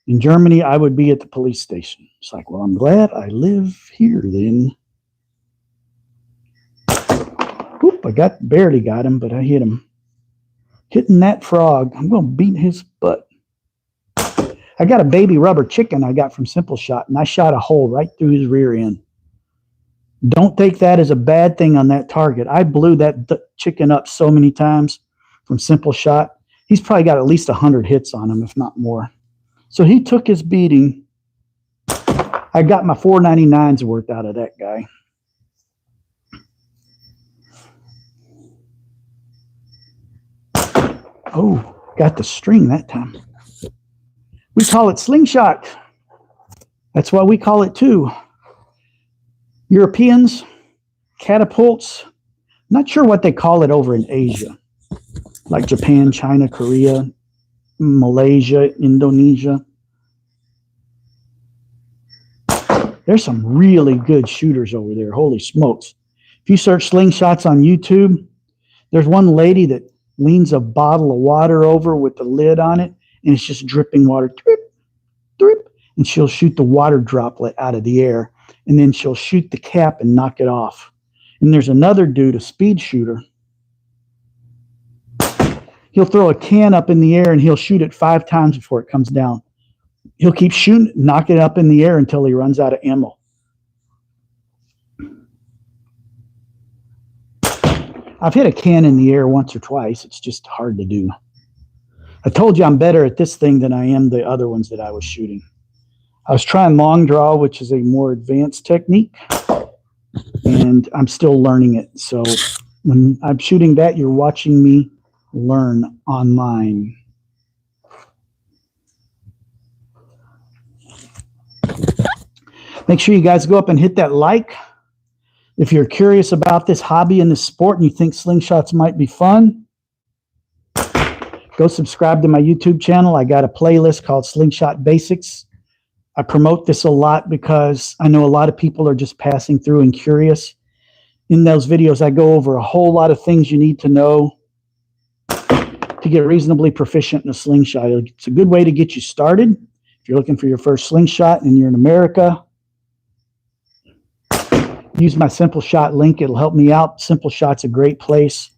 in Germany, I would be at the police station. It's like, well, I'm glad I live here then. Oop, I barely got him, but I hit him. Hitting that frog. I'm going to beat his butt. I got a baby rubber chicken I got from Simpleshot, and I shot a hole right through his rear end. Don't take that as a bad thing on that target. I blew that chicken up so many times from Simpleshot. He's probably got at least 100 hits on him, if not more. So he took his beating. I got my $4.99's worth out of that guy. Oh, got the string that time. We call it Slingshot. That's why we call it too. Europeans, catapults. Not sure what they call it over in Asia, like Japan, China, Korea, Malaysia, Indonesia. There's some really good shooters over there. Holy smokes. If you search slingshots on YouTube, there's one lady that leans a bottle of water over with the lid on it, and it's just dripping water. Drip, drip. And she'll shoot the water droplet out of the air, and then she'll shoot the cap and knock it off. And there's another dude, a speed shooter. He'll throw a can up in the air, and he'll shoot it 5 times before it comes down. He'll keep shooting, knock it up in the air until he runs out of ammo. I've hit a can in the air once or twice. It's just hard to do. I told you I'm better at this thing than I am the other ones that I was shooting. I was trying long draw, which is a more advanced technique, and I'm still learning it. So when I'm shooting that, you're watching me learn online. Make sure you guys go up and hit that like. If you're curious about this hobby and this sport and you think slingshots might be fun, go subscribe to my YouTube channel. I got a playlist called Slingshot Basics. I promote this a lot because I know a lot of people are just passing through and curious. In those videos, I go over a whole lot of things you need to know to get reasonably proficient in a slingshot. It's a good way to get you started. If you're looking for your first slingshot and you're in America, use my Simpleshot link. It'll help me out. Simpleshot's a great place.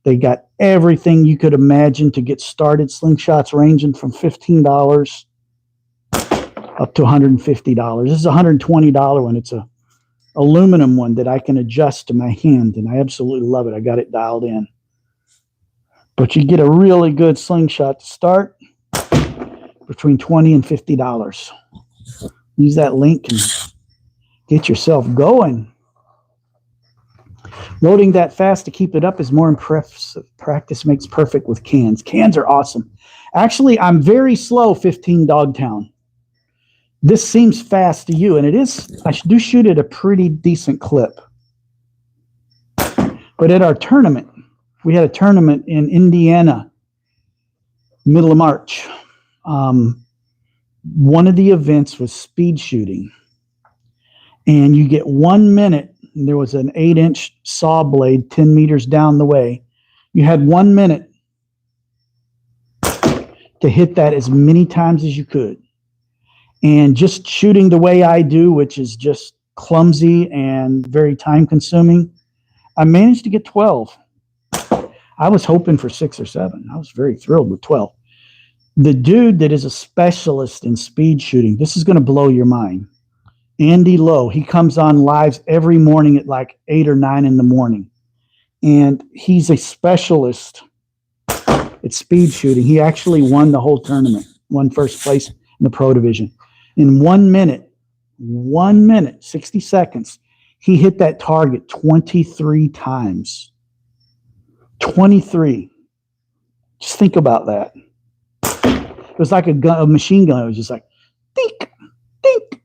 They got everything you could imagine to get started. Slingshots ranging from $15 up to $150. This is a $120 one. It's a aluminum one that I can adjust to my hand, and I absolutely love it. I got it dialed in. But you get a really good slingshot to start between $20 and $50. Use that link and get yourself going. Loading that fast to keep it up is more impressive. Practice makes perfect with cans. Cans are awesome. Actually, I'm very slow 15 Dogtown. This seems fast to you, and it is. I do shoot at a pretty decent clip. But at our tournament, we had a tournament in Indiana, middle of March. One of the events was speed shooting. And you get 1 minute. And there was an 8-inch saw blade 10 meters down the way. You had 1 minute to hit that as many times as you could. And just shooting the way I do, which is just clumsy and very time consuming, I managed to get 12. I was hoping for 6 or 7. I was very thrilled with 12. The dude that is a specialist in speed shooting, this is going to blow your mind. Andy Lowe, he comes on lives every morning at like 8 or 9 in the morning. And he's a specialist at speed shooting. He actually won the whole tournament, won first place in the pro division. In 1 minute, 60 seconds, he hit that target 23 times. 23. Just think about that. It was like a machine gun. It was just like, dink, dink,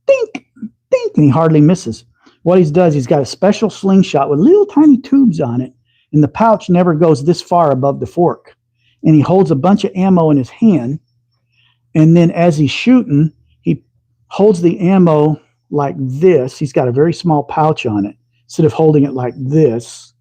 dink, dink, and he hardly misses. What he does, he's got a special slingshot with little tiny tubes on it, and the pouch never goes this far above the fork. And he holds a bunch of ammo in his hand, and then as he's shooting, he holds the ammo like this. He's got a very small pouch on it. Instead of holding it like this,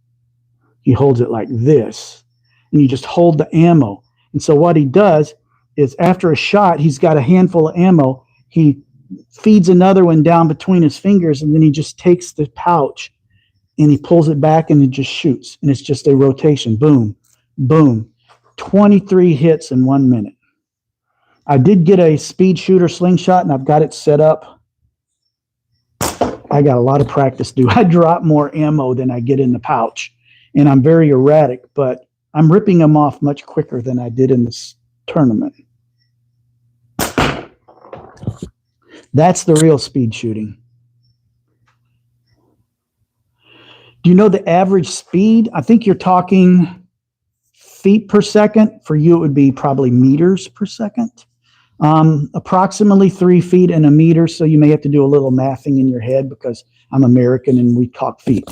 he holds it like this, and you just hold the ammo. And so what he does is after a shot, he's got a handful of ammo. He feeds another one down between his fingers, and then he just takes the pouch and he pulls it back and it just shoots. And it's just a rotation. Boom, boom. 23 hits in 1 minute. I did get a speed shooter slingshot, and I've got it set up I got a lot of practice to do. I drop more ammo than I get in the pouch, and I'm very erratic, but I'm ripping them off much quicker than I did in this tournament. That's the real speed shooting. Do you know the average speed? I think you're talking feet per second. For you, it would be probably meters per second. Approximately 3 feet in a meter, so you may have to do a little mathing in your head because I'm American and we talk feet.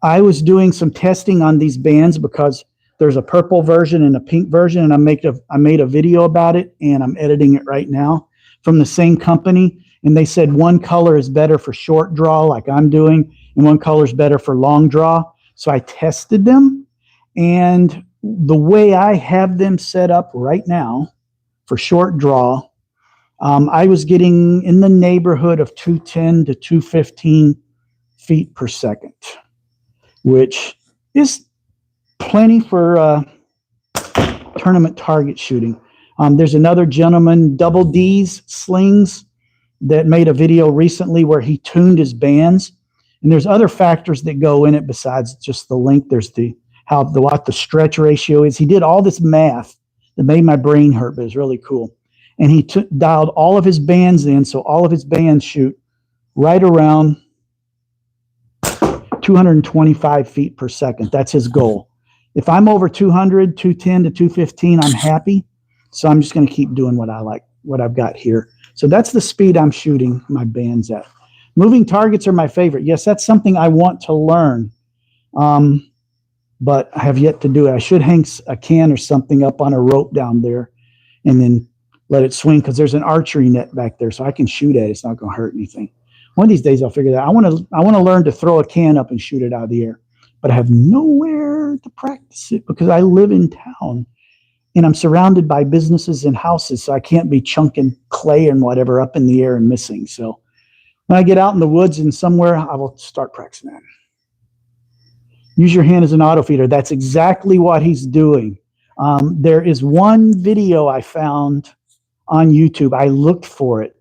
I was doing some testing on these bands because there's a purple version and a pink version, and I made a video about it, and I'm editing it right now from the same company, and they said one color is better for short draw like I'm doing, and one color is better for long draw. So I tested them, and the way I have them set up right now for short draw, I was getting in the neighborhood of 210 to 215 feet per second, which is plenty for tournament target shooting. There's another gentleman, Double D's Slings, that made a video recently where he tuned his bands, and there's other factors that go in it besides just the length. There's what the stretch ratio is. He did all this math that made my brain hurt, but it was really cool. And he dialed all of his bands in, so all of his bands shoot right around 225 feet per second. That's his goal. If I'm over 200, 210 to 215, I'm happy. So I'm just going to keep doing what I like, what I've got here. So that's the speed I'm shooting my bands at. Moving targets are my favorite. Yes, that's something I want to learn, but I have yet to do it. I should hang a can or something up on a rope down there and then let it swing, because there's an archery net back there, so I can shoot at it. It's not going to hurt anything. One of these days I'll figure that out. I want to learn to throw a can up and shoot it out of the air, but I have nowhere to practice it because I live in town and I'm surrounded by businesses and houses, so I can't be chunking clay and whatever up in the air and missing. So when I get out in the woods and somewhere, I will start practicing that. Use your hand as an auto feeder. That's exactly what he's doing. There is one video I found on YouTube. I looked for it,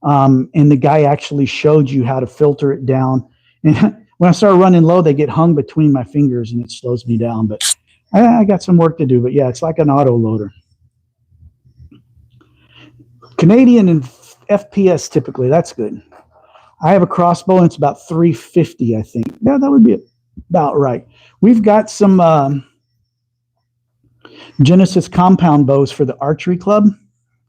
and the guy actually showed you how to filter it down. And when I start running low, they get hung between my fingers, and it slows me down. But I got some work to do. But yeah, it's like an auto loader. Canadian and FPS typically. That's good. I have a crossbow, and it's about 350, I think. Yeah, that would be about right. We've got some Genesis compound bows for the archery club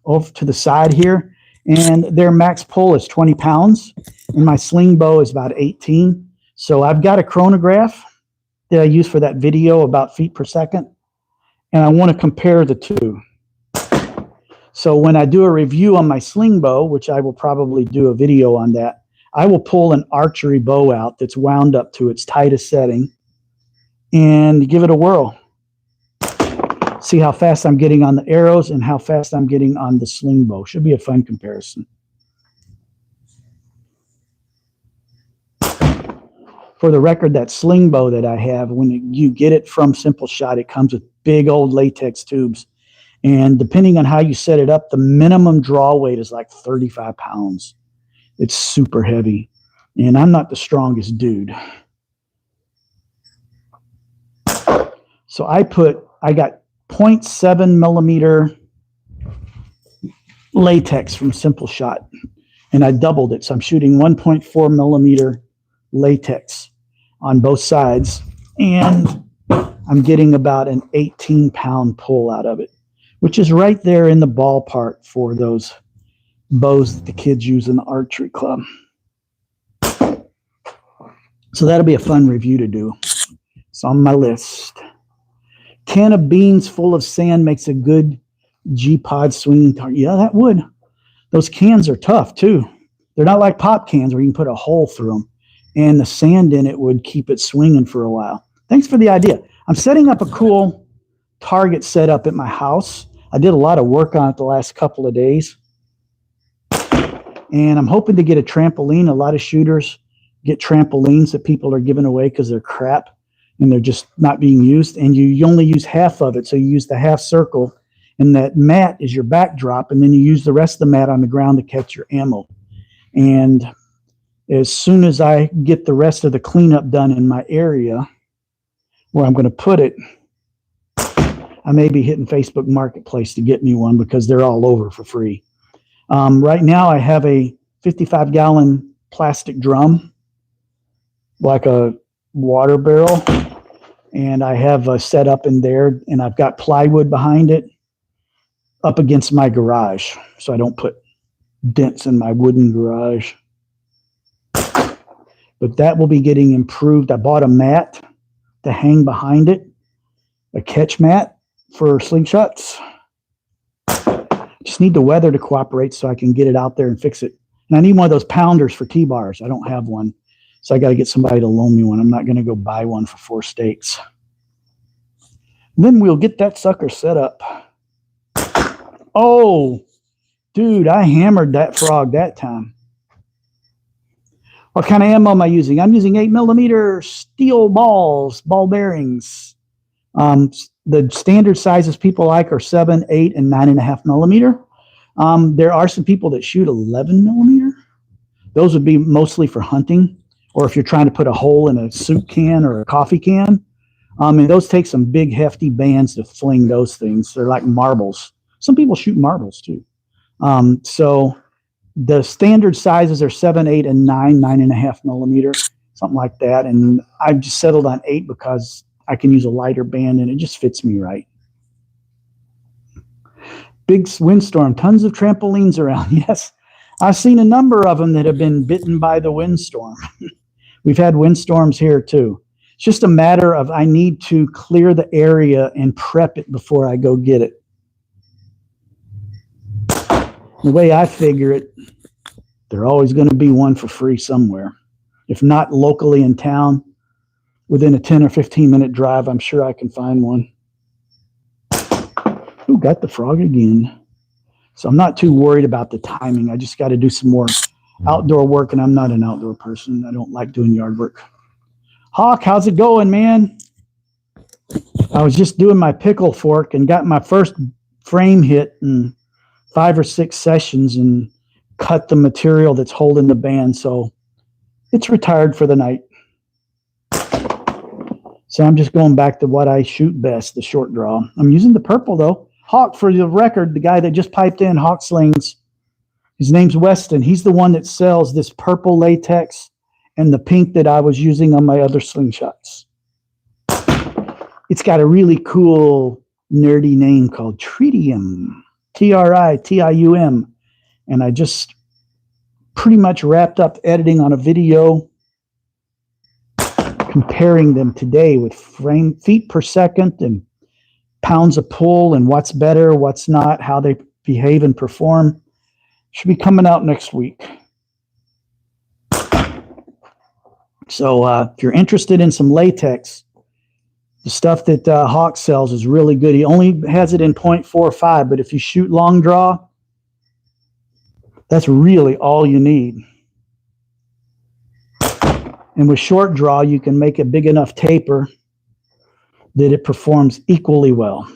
off to the side here, and their max pull is 20 pounds, and my sling bow is about 18. So I've got a chronograph that I use for that video about feet per second, and I want to compare the two. So when I do a review on my sling bow, which I will probably do a video on that, I will pull an archery bow out that's wound up to its tightest setting and give it a whirl. See how fast I'm getting on the arrows and how fast I'm getting on the sling bow. Should be a fun comparison. For the record, that sling bow that I have, when you get it from Simpleshot, it comes with big old latex tubes. And depending on how you set it up, the minimum draw weight is like 35 pounds. It's super heavy, and I'm not the strongest dude. So I got 0.7 millimeter latex from Simpleshot, and I doubled it. So I'm shooting 1.4 millimeter latex on both sides, and I'm getting about an 18-pound pull out of it, which is right there in the ballpark for those bows that the kids use in the archery club. So that'll be a fun review to do. It's on my list. Can of beans full of sand makes a good G-pod swinging target. Yeah, that would. Those cans are tough too. They're not like pop cans where you can put a hole through them, and the sand in it would keep it swinging for a while. Thanks for the idea. I'm setting up a cool target setup at my house. I did a lot of work on it the last couple of days. And I'm hoping to get a trampoline. A lot of shooters get trampolines that people are giving away because they're crap and they're just not being used. And you only use half of it. So you use the half circle, and that mat is your backdrop. And then you use the rest of the mat on the ground to catch your ammo. And as soon as I get the rest of the cleanup done in my area where I'm going to put it, I may be hitting Facebook Marketplace to get me one because they're all over for free. Right now, I have a 55-gallon plastic drum, like a water barrel, and I have a setup in there, and I've got plywood behind it up against my garage, so I don't put dents in my wooden garage. But that will be getting improved. I bought a mat to hang behind it, a catch mat for slingshots. Just need the weather to cooperate so I can get it out there and fix it. And I need one of those pounders for T-bars. I don't have one, so I got to get somebody to loan me one. I'm not going to go buy one for 4 steaks. And then we'll get that sucker set up. Oh, dude, I hammered that frog that time. What kind of ammo am I using? I'm using 8mm steel balls, ball bearings. The standard sizes people like are 7, 8, and 9.5mm. There are some people that shoot 11mm. Those would be mostly for hunting, or if you're trying to put a hole in a soup can or a coffee can. And those take some big, hefty bands to fling those things. They're like marbles. Some people shoot marbles too. So the standard sizes are 7, 8, and 9.5mm, something like that. And I've just settled on 8 because I can use a lighter band and it just fits me right. Big windstorm, tons of trampolines around. Yes, I've seen a number of them that have been bitten by the windstorm. We've had windstorms here too. It's just a matter of I need to clear the area and prep it before I go get it. The way I figure it, there's always going to be one for free somewhere. If not locally in town, within a 10 or 15-minute drive, I'm sure I can find one. Ooh, got the frog again. So I'm not too worried about the timing. I just got to do some more outdoor work, and I'm not an outdoor person. I don't like doing yard work. Hawk, how's it going, man? I was just doing my pickle fork and got my first frame hit in 5 or 6 sessions and cut the material that's holding the band. So it's retired for the night. So I'm just going back to what I shoot best, the short draw. I'm using the purple though. Hawk, for the record, the guy that just piped in, Hawk Slings, his name's Weston. He's the one that sells this purple latex and the pink that I was using on my other slingshots. It's got a really cool, nerdy name called Tritium. Tritium. And I just pretty much wrapped up editing on a video comparing them today with feet per second and pounds of pull and what's better, what's not, how they behave and perform. Should be coming out next week. So if you're interested in some latex, the stuff that Hawk sells is really good. He only has it in 0.45, but if you shoot long draw, that's really all you need. And with short draw, you can make a big enough taper that it performs equally well.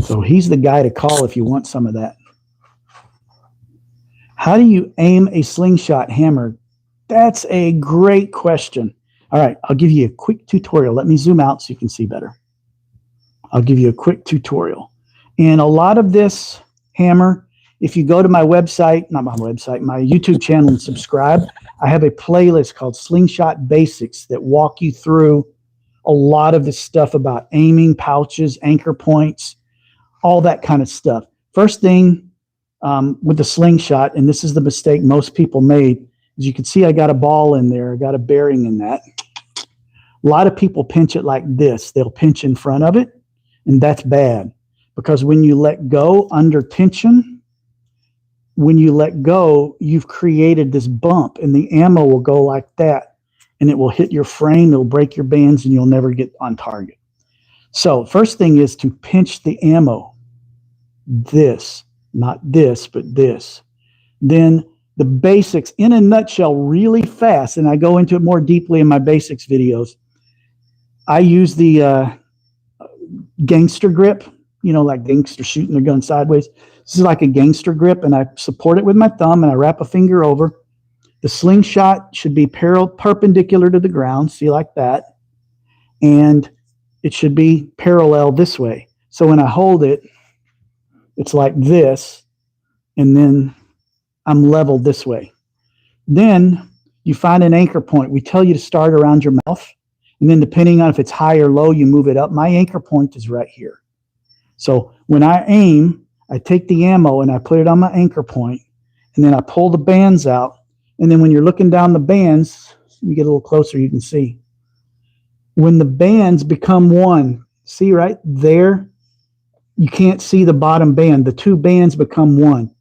So he's the guy to call if you want some of that. How do you aim a slingshot hammer? That's a great question. All right, I'll give you a quick tutorial. Let me zoom out so you can see better. I'll give you a quick tutorial. And a lot of this hammer, if you go to my website, not my website, my YouTube channel and subscribe, I have a playlist called Slingshot Basics that walk you through a lot of the stuff about aiming, pouches, anchor points, all that kind of stuff. First thing with the slingshot, and this is the mistake most people made, as you can see, I got a ball in there. I got a bearing in that. A lot of people pinch it like this. They'll pinch in front of it, and that's bad because when you let go under tension, when you let go, you've created this bump, and the ammo will go like that, and it will hit your frame. It'll break your bands, and you'll never get on target. So first thing is to pinch the ammo. This, not this, but this. Then the basics in a nutshell really fast, and I go into it more deeply in my basics videos. I use the gangster grip. like gangsters shooting their gun sideways. This is like a gangster grip, and I support it with my thumb, and I wrap a finger over. The slingshot should be perpendicular to the ground, see, like that, and it should be parallel this way. So when I hold it, it's like this, and then I'm leveled this way. Then you find an anchor point. We tell you to start around your mouth, and then depending on if it's high or low, you move it up. My anchor point is right here. So when I aim, I take the ammo and I put it on my anchor point, and then I pull the bands out. And then when you're looking down the bands, let me get a little closer, you can see. When the bands become one, see right there, you can't see the bottom band. The two bands become one.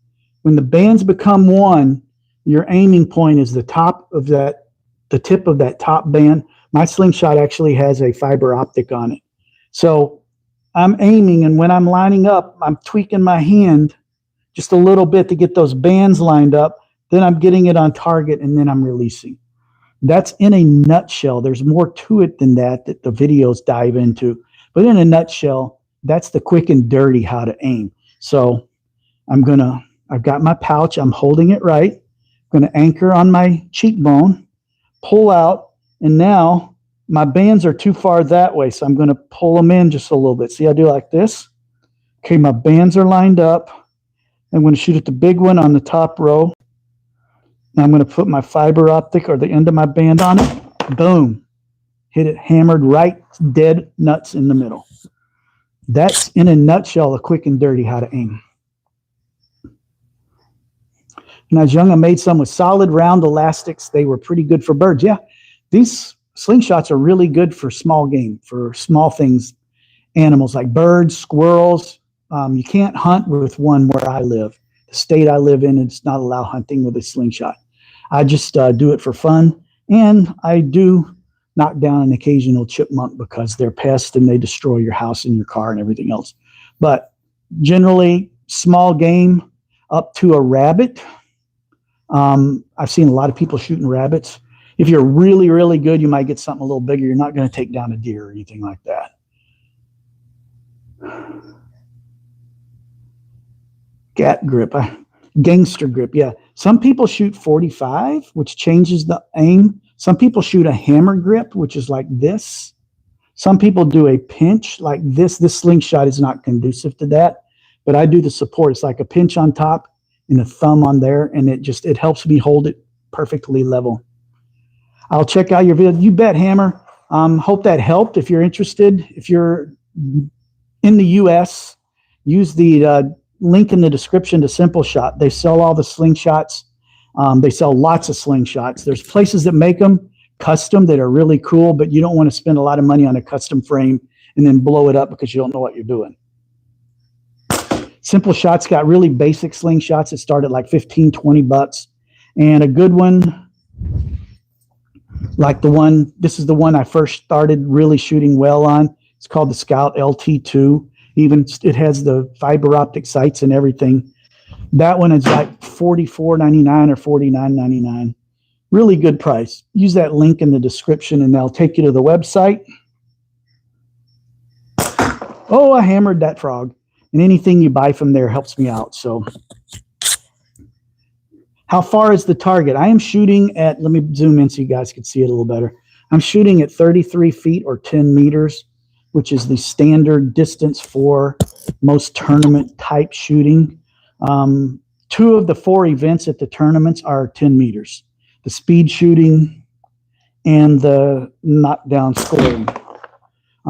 When the bands become one, your aiming point is the top of that, the tip of that top band. My slingshot actually has a fiber optic on it. So I'm aiming, and when I'm lining up, I'm tweaking my hand just a little bit to get those bands lined up. Then I'm getting it on target, and then I'm releasing. That's in a nutshell. There's more to it than that the videos dive into. But in a nutshell, that's the quick and dirty how to aim. So I've got my pouch. I'm holding it right. I'm going to anchor on my cheekbone, pull out, and now my bands are too far that way. So I'm going to pull them in just a little bit. See, I do like this. Okay, my bands are lined up. I'm going to shoot at the big one on the top row. Now I'm going to put my fiber optic or the end of my band on it. Boom. Hit it hammered right dead nuts in the middle. That's in a nutshell the quick and dirty how to aim. When I was young, I made some with solid round elastics. They were pretty good for birds. Yeah, these slingshots are really good for small game, for small things, animals like birds, squirrels. You can't hunt with one where I live. The state I live in, it's not allowed hunting with a slingshot. I just do it for fun, and I do knock down an occasional chipmunk because they're pests and they destroy your house and your car and everything else. But generally, small game up to a rabbit. I've seen a lot of people shooting rabbits. If you're really, really good, you might get something a little bigger. You're not going to take down a deer or anything like that. Gat grip, gangster grip. Yeah, some people shoot 45, which changes the aim. Some people shoot a hammer grip, which is like this. Some people do a pinch like this. This slingshot is not conducive to that, but I do the support. It's like a pinch on top and a thumb on there, and it helps me hold it perfectly level. I'll check out your video. You bet, Hammer. Hope that helped. If you're interested, if you're in the U.S., use the link in the description to Simpleshot. They sell all the slingshots. They sell lots of slingshots. There's places that make them custom that are really cool, but you don't want to spend a lot of money on a custom frame and then blow it up because you don't know what you're doing. Simpleshot's got really basic slingshots that start at like 15, 20 bucks. And a good one, like this is the one I first started really shooting well on. It's called the Scout LT2. Even it has the fiber optic sights and everything. That one is like $44.99 or $49.99. Really good price. Use that link in the description and they'll take you to the website. Oh, I hammered that frog. And anything you buy from there helps me out. So how far is the target? I am shooting at, let me zoom in so you guys can see it a little better. I'm shooting at 33 feet or 10 meters, which is the standard distance for most tournament type shooting. 2 of the 4 events at the tournaments are 10 meters. The speed shooting and the knockdown scoring.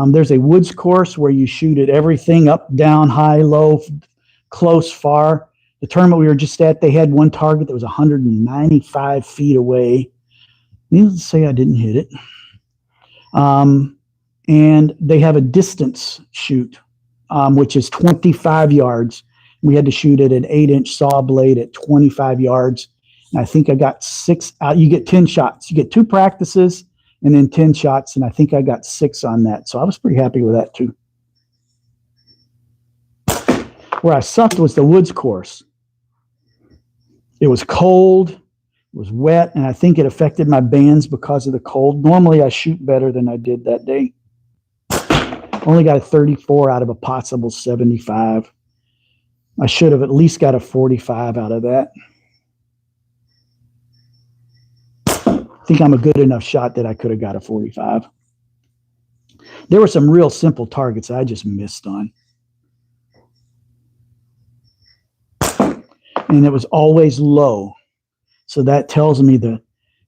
There's a woods course where you shoot at everything, up, down, high, low, close, far. The tournament we were just at, they had one target that was 195 feet away. Needless to say, I didn't hit it. And they have a distance shoot, which is 25 yards. We had to shoot at an 8-inch saw blade at 25 yards. And I think I got 6 out. You get 10 shots. You get 2 practices and then 10 shots. And I think I got 6 on that. So I was pretty happy with that too. Where I sucked was the woods course. It was cold, it was wet, and I think it affected my bands because of the cold. Normally I shoot better than I did that day. Only got a 34 out of a possible 75. I should have at least got a 45 out of that. I think I'm a good enough shot that I could have got a 45. There were some real simple targets I just missed on. And it was always low. So that tells me that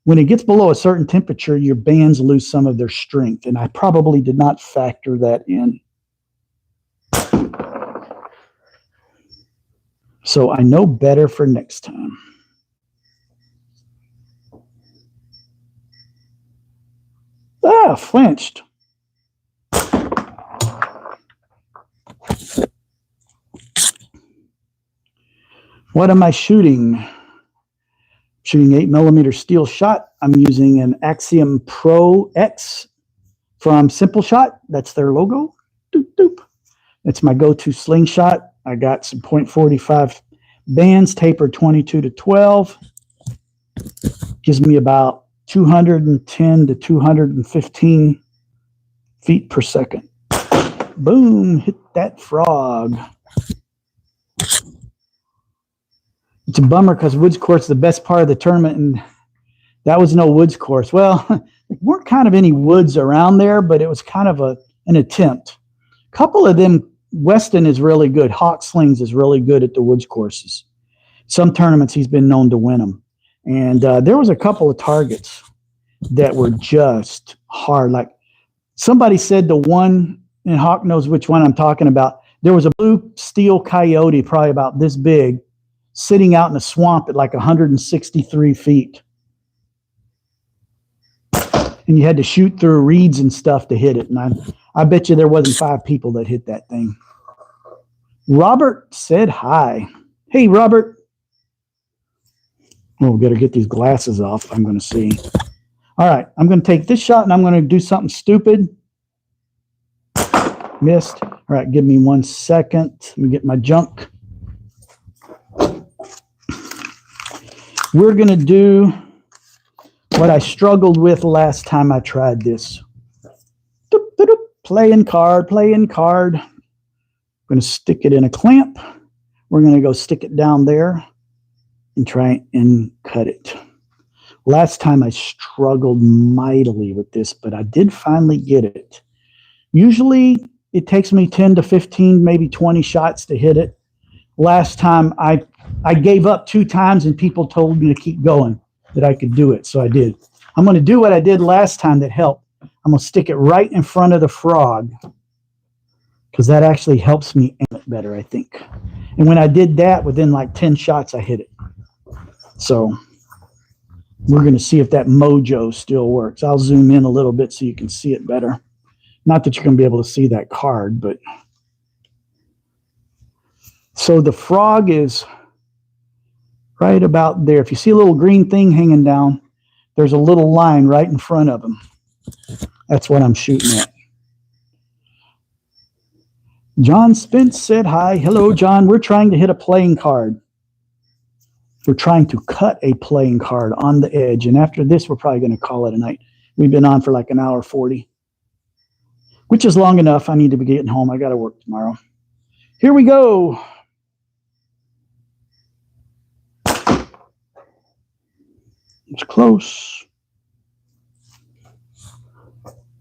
when it gets below a certain temperature, your bands lose some of their strength. And I probably did not factor that in. So I know better for next time. Ah, flinched. What am I shooting? Shooting 8mm steel shot. I'm using an Axiom Pro X from Simpleshot. That's their logo. Doop, doop. It's my go-to slingshot. I got some .45 bands, tapered 22 to 12. Gives me about 210 to 215 feet per second. Boom, hit that frog. It's a bummer because woods course is the best part of the tournament, and that was no woods course. Well, there weren't kind of any woods around there, but it was kind of an attempt. A couple of them, Weston is really good. Hawk Slings is really good at the woods courses. Some tournaments he's been known to win them. And there was a couple of targets that were just hard. Like somebody said the one, and Hawk knows which one I'm talking about. There was a blue steel coyote, probably about this big, sitting out in a swamp at like 163 feet. And you had to shoot through reeds and stuff to hit it. And I bet you there wasn't 5 people that hit that thing. Robert said hi. Hey, Robert. Oh, we got to get these glasses off. I'm going to see. All right, I'm going to take this shot and I'm going to do something stupid. Missed. All right, give me 1 second. Let me get my junk. We're going to do what I struggled with last time I tried this. Doop, doop, doop. Playing card, playing card. I'm going to stick it in a clamp. We're going to go stick it down there and try and cut it. Last time I struggled mightily with this, but I did finally get it. Usually it takes me 10 to 15, maybe 20 shots to hit it. Last time I gave up 2 times and people told me to keep going, that I could do it. So I did. I'm going to do what I did last time that helped. I'm going to stick it right in front of the frog because that actually helps me aim it better, I think. And when I did that, within like 10 shots, I hit it. So we're going to see if that mojo still works. I'll zoom in a little bit so you can see it better. Not that you're going to be able to see that card, but. So the frog is right about there. If you see a little green thing hanging down, there's a little line right in front of him. That's what I'm shooting at. John Spence said hi. Hello, John. We're trying to hit a playing card. We're trying to cut a playing card on the edge. And after this, we're probably going to call it a night. We've been on for like an hour 40, which is long enough. I need to be getting home. I got to work tomorrow. Here we go. It's close.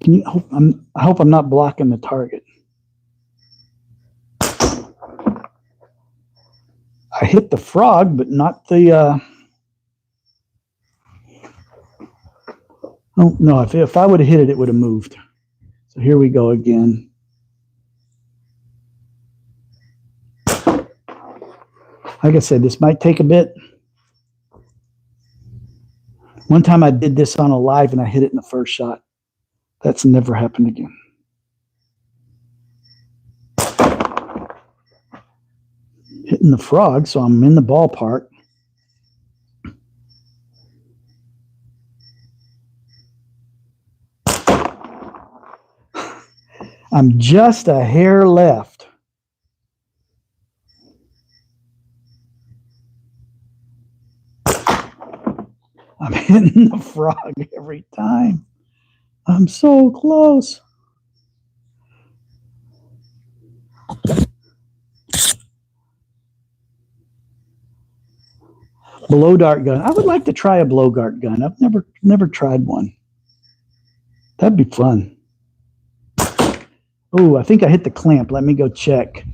Can you hope I hope I'm not blocking the target. I hit the frog, but not the oh no, if I would have hit it, it would have moved. So here we go again. Like I said, this might take a bit. One time I did this on a live and I hit it in the first shot. That's never happened again. Hitting the frog, so I'm in the ballpark. I'm just a hair left. I'm hitting the frog every time. I'm so close. Blow dart gun. I would like to try a blow dart gun. I've never tried one. That'd be fun. Oh, I think I hit the clamp. Let me go check.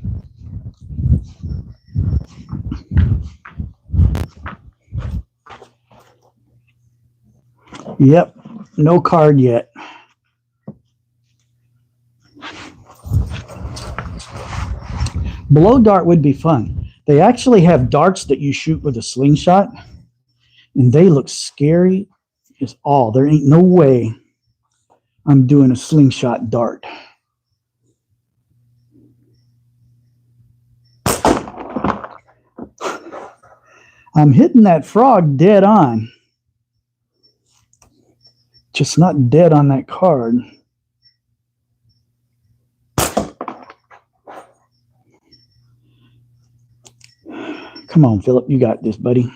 Yep, no card yet. Blow dart would be fun. They actually have darts that you shoot with a slingshot, and they look scary as all. There ain't no way I'm doing a slingshot dart. I'm hitting that frog dead on. Just not dead on that card. Come on, Philip, you got this, buddy.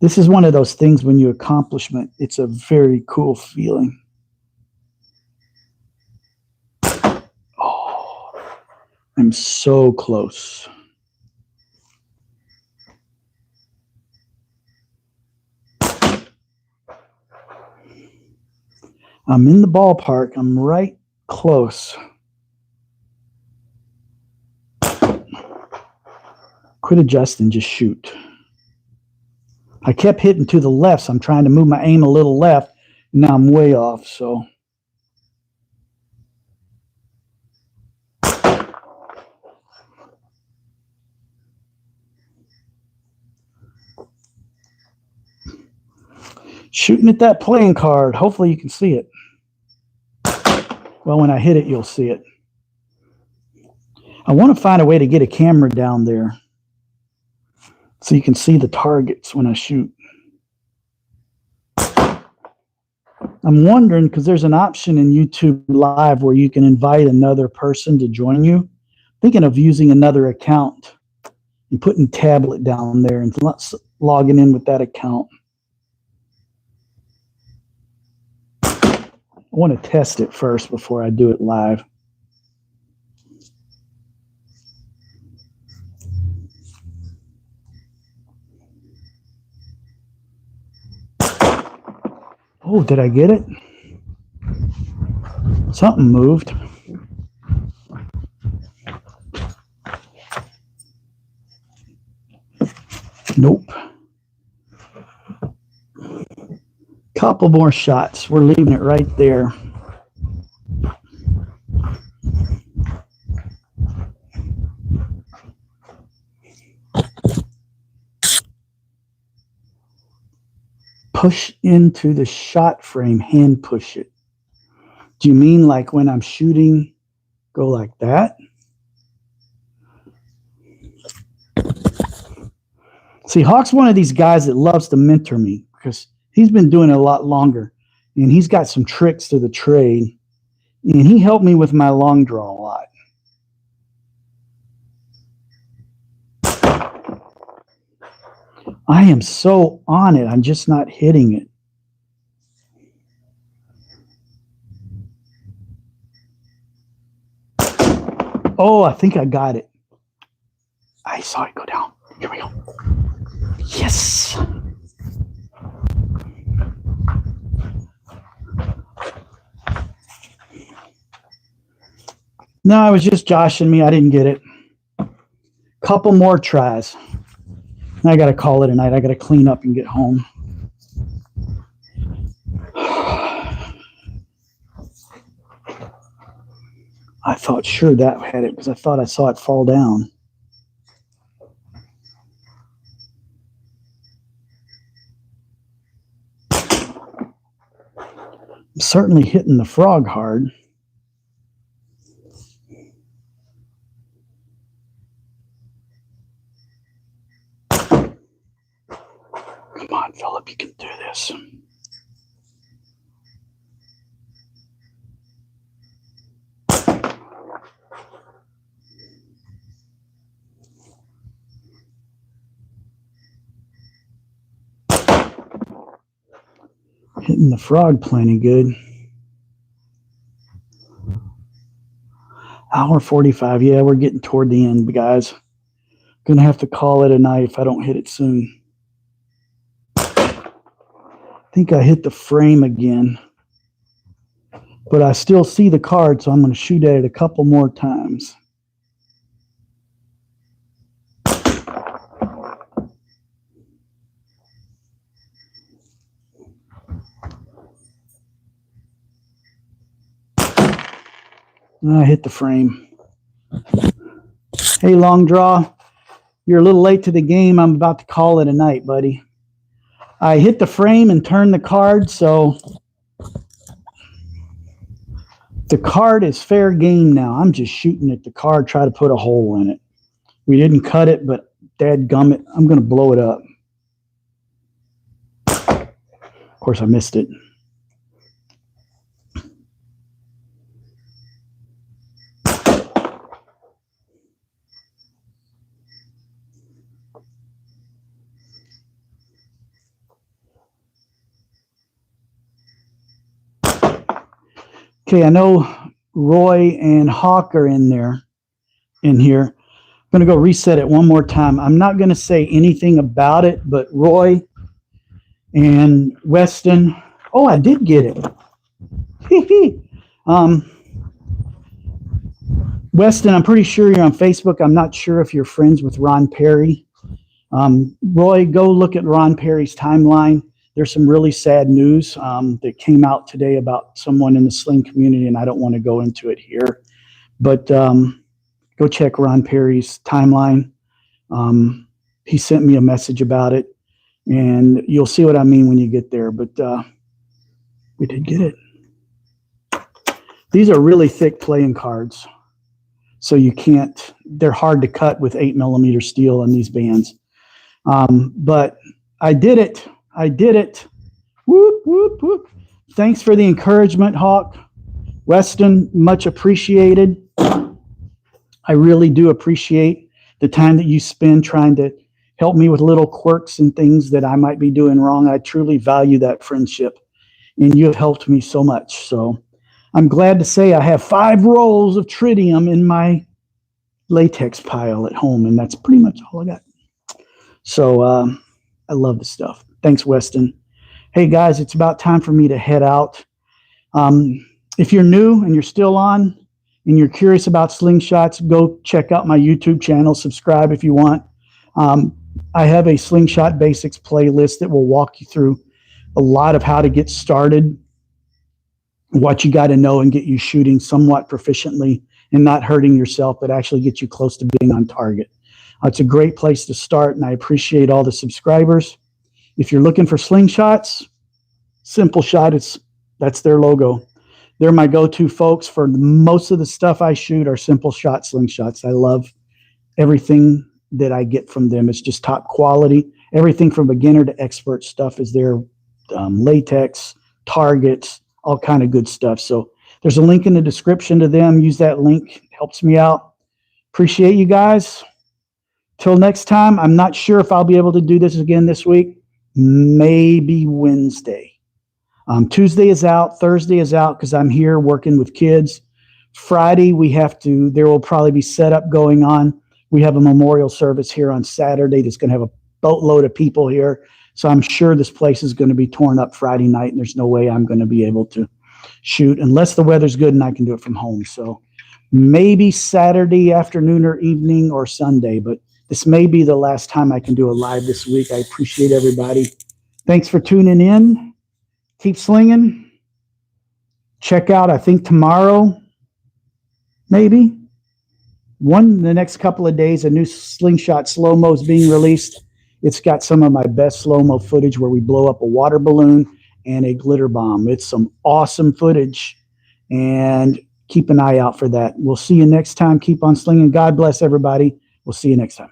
This is one of those things when you accomplishment, it's a very cool feeling. Oh, I'm so close. I'm in the ballpark. I'm right close. Quit adjusting, just shoot. I kept hitting to the left, so I'm trying to move my aim a little left. Now I'm way off, so. Shooting at that playing card. Hopefully you can see it. Well, when I hit it, you'll see it. I want to find a way to get a camera down there so you can see the targets when I shoot. I'm wondering, because there's an option in YouTube Live where you can invite another person to join you. Thinking of using another account and putting tablet down there and logging in with that account. I want to test it first before I do it live. Oh, did I get it? Something moved. Nope. Couple more shots. We're leaving it right there. Push into the shot frame, hand push it. Do you mean like when I'm shooting, go like that? See, Hawk's one of these guys that loves to mentor me because he's been doing it a lot longer and he's got some tricks to the trade and he helped me with my long draw a lot. I am so on it. I'm just not hitting it. Oh, I think I got it. I saw it go down. Here we go. Yes. No, it was just joshing me. I didn't get it. Couple more tries. I got to call it a night. I got to clean up and get home. I thought sure that had it because I thought I saw it fall down. I'm certainly hitting the frog hard. Come on, Philip, you can do this. Hitting the frog plenty good. Hour 45. Yeah, we're getting toward the end, guys. Gonna have to call it a night if I don't hit it soon. think I hit the frame again, but I still see the card, so I'm going to shoot at it a couple more times. I hit the frame. Hey, long draw. You're a little late to the game. I'm about to call it a night, buddy. I hit the frame and turned the card, so the card is fair game now. I'm just shooting at the card, try to put a hole in it. We didn't cut it, but dadgummit, I'm going to blow it up. Of course, I missed it. Okay, I know Roy and Hawk are in here. I'm going to go reset it one more time. I'm not going to say anything about it, but Roy and Weston. Oh, I did get it. Weston, I'm pretty sure you're on Facebook. I'm not sure if you're friends with Ron Perry. Roy, go look at Ron Perry's timeline. There's some really sad news that came out today about someone in the Sling community, and I don't want to go into it here. But go check Ron Perry's timeline. He sent me a message about it, and you'll see what I mean when you get there. But we did get it. These are really thick playing cards, so you can't. They're hard to cut with 8mm steel on these bands. But I did it. I did it. Whoop, whoop, whoop. Thanks for the encouragement, Hawk. Weston, much appreciated. I really do appreciate the time that you spend trying to help me with little quirks and things that I might be doing wrong. I truly value that friendship, and you have helped me so much. So I'm glad to say I have 5 rolls of tritium in my latex pile at home, and that's pretty much all I got. So I love the stuff. Thanks, Weston. Hey, guys, it's about time for me to head out. If you're new and you're still on and you're curious about slingshots, go check out my YouTube channel. Subscribe if you want. I have a Slingshot Basics playlist that will walk you through a lot of how to get started, what you got to know, and get you shooting somewhat proficiently and not hurting yourself, but actually get you close to being on target. It's a great place to start, and I appreciate all the subscribers. If you're looking for slingshots, Simpleshot, that's their logo. They're my go-to folks for most of the stuff I shoot are Simpleshot slingshots. I love everything that I get from them. It's just top quality. Everything from beginner to expert stuff is there. Latex, targets, all kind of good stuff. So there's a link in the description to them. Use that link. It helps me out. Appreciate you guys. Till next time, I'm not sure if I'll be able to do this again this week. Maybe Wednesday. Tuesday is out. Thursday is out because I'm here working with kids. Friday, there will probably be setup going on. We have a memorial service here on Saturday that's going to have a boatload of people here. So I'm sure this place is going to be torn up Friday night, and there's no way I'm going to be able to shoot unless the weather's good and I can do it from home. So maybe Saturday afternoon or evening or Sunday, but this may be the last time I can do a live this week. I appreciate everybody. Thanks for tuning in. Keep slinging. Check out, I think tomorrow, maybe, the next couple of days, a new Slingshot slow-mo is being released. It's got some of my best slow-mo footage where we blow up a water balloon and a glitter bomb. It's some awesome footage, and keep an eye out for that. We'll see you next time. Keep on slinging. God bless everybody. We'll see you next time.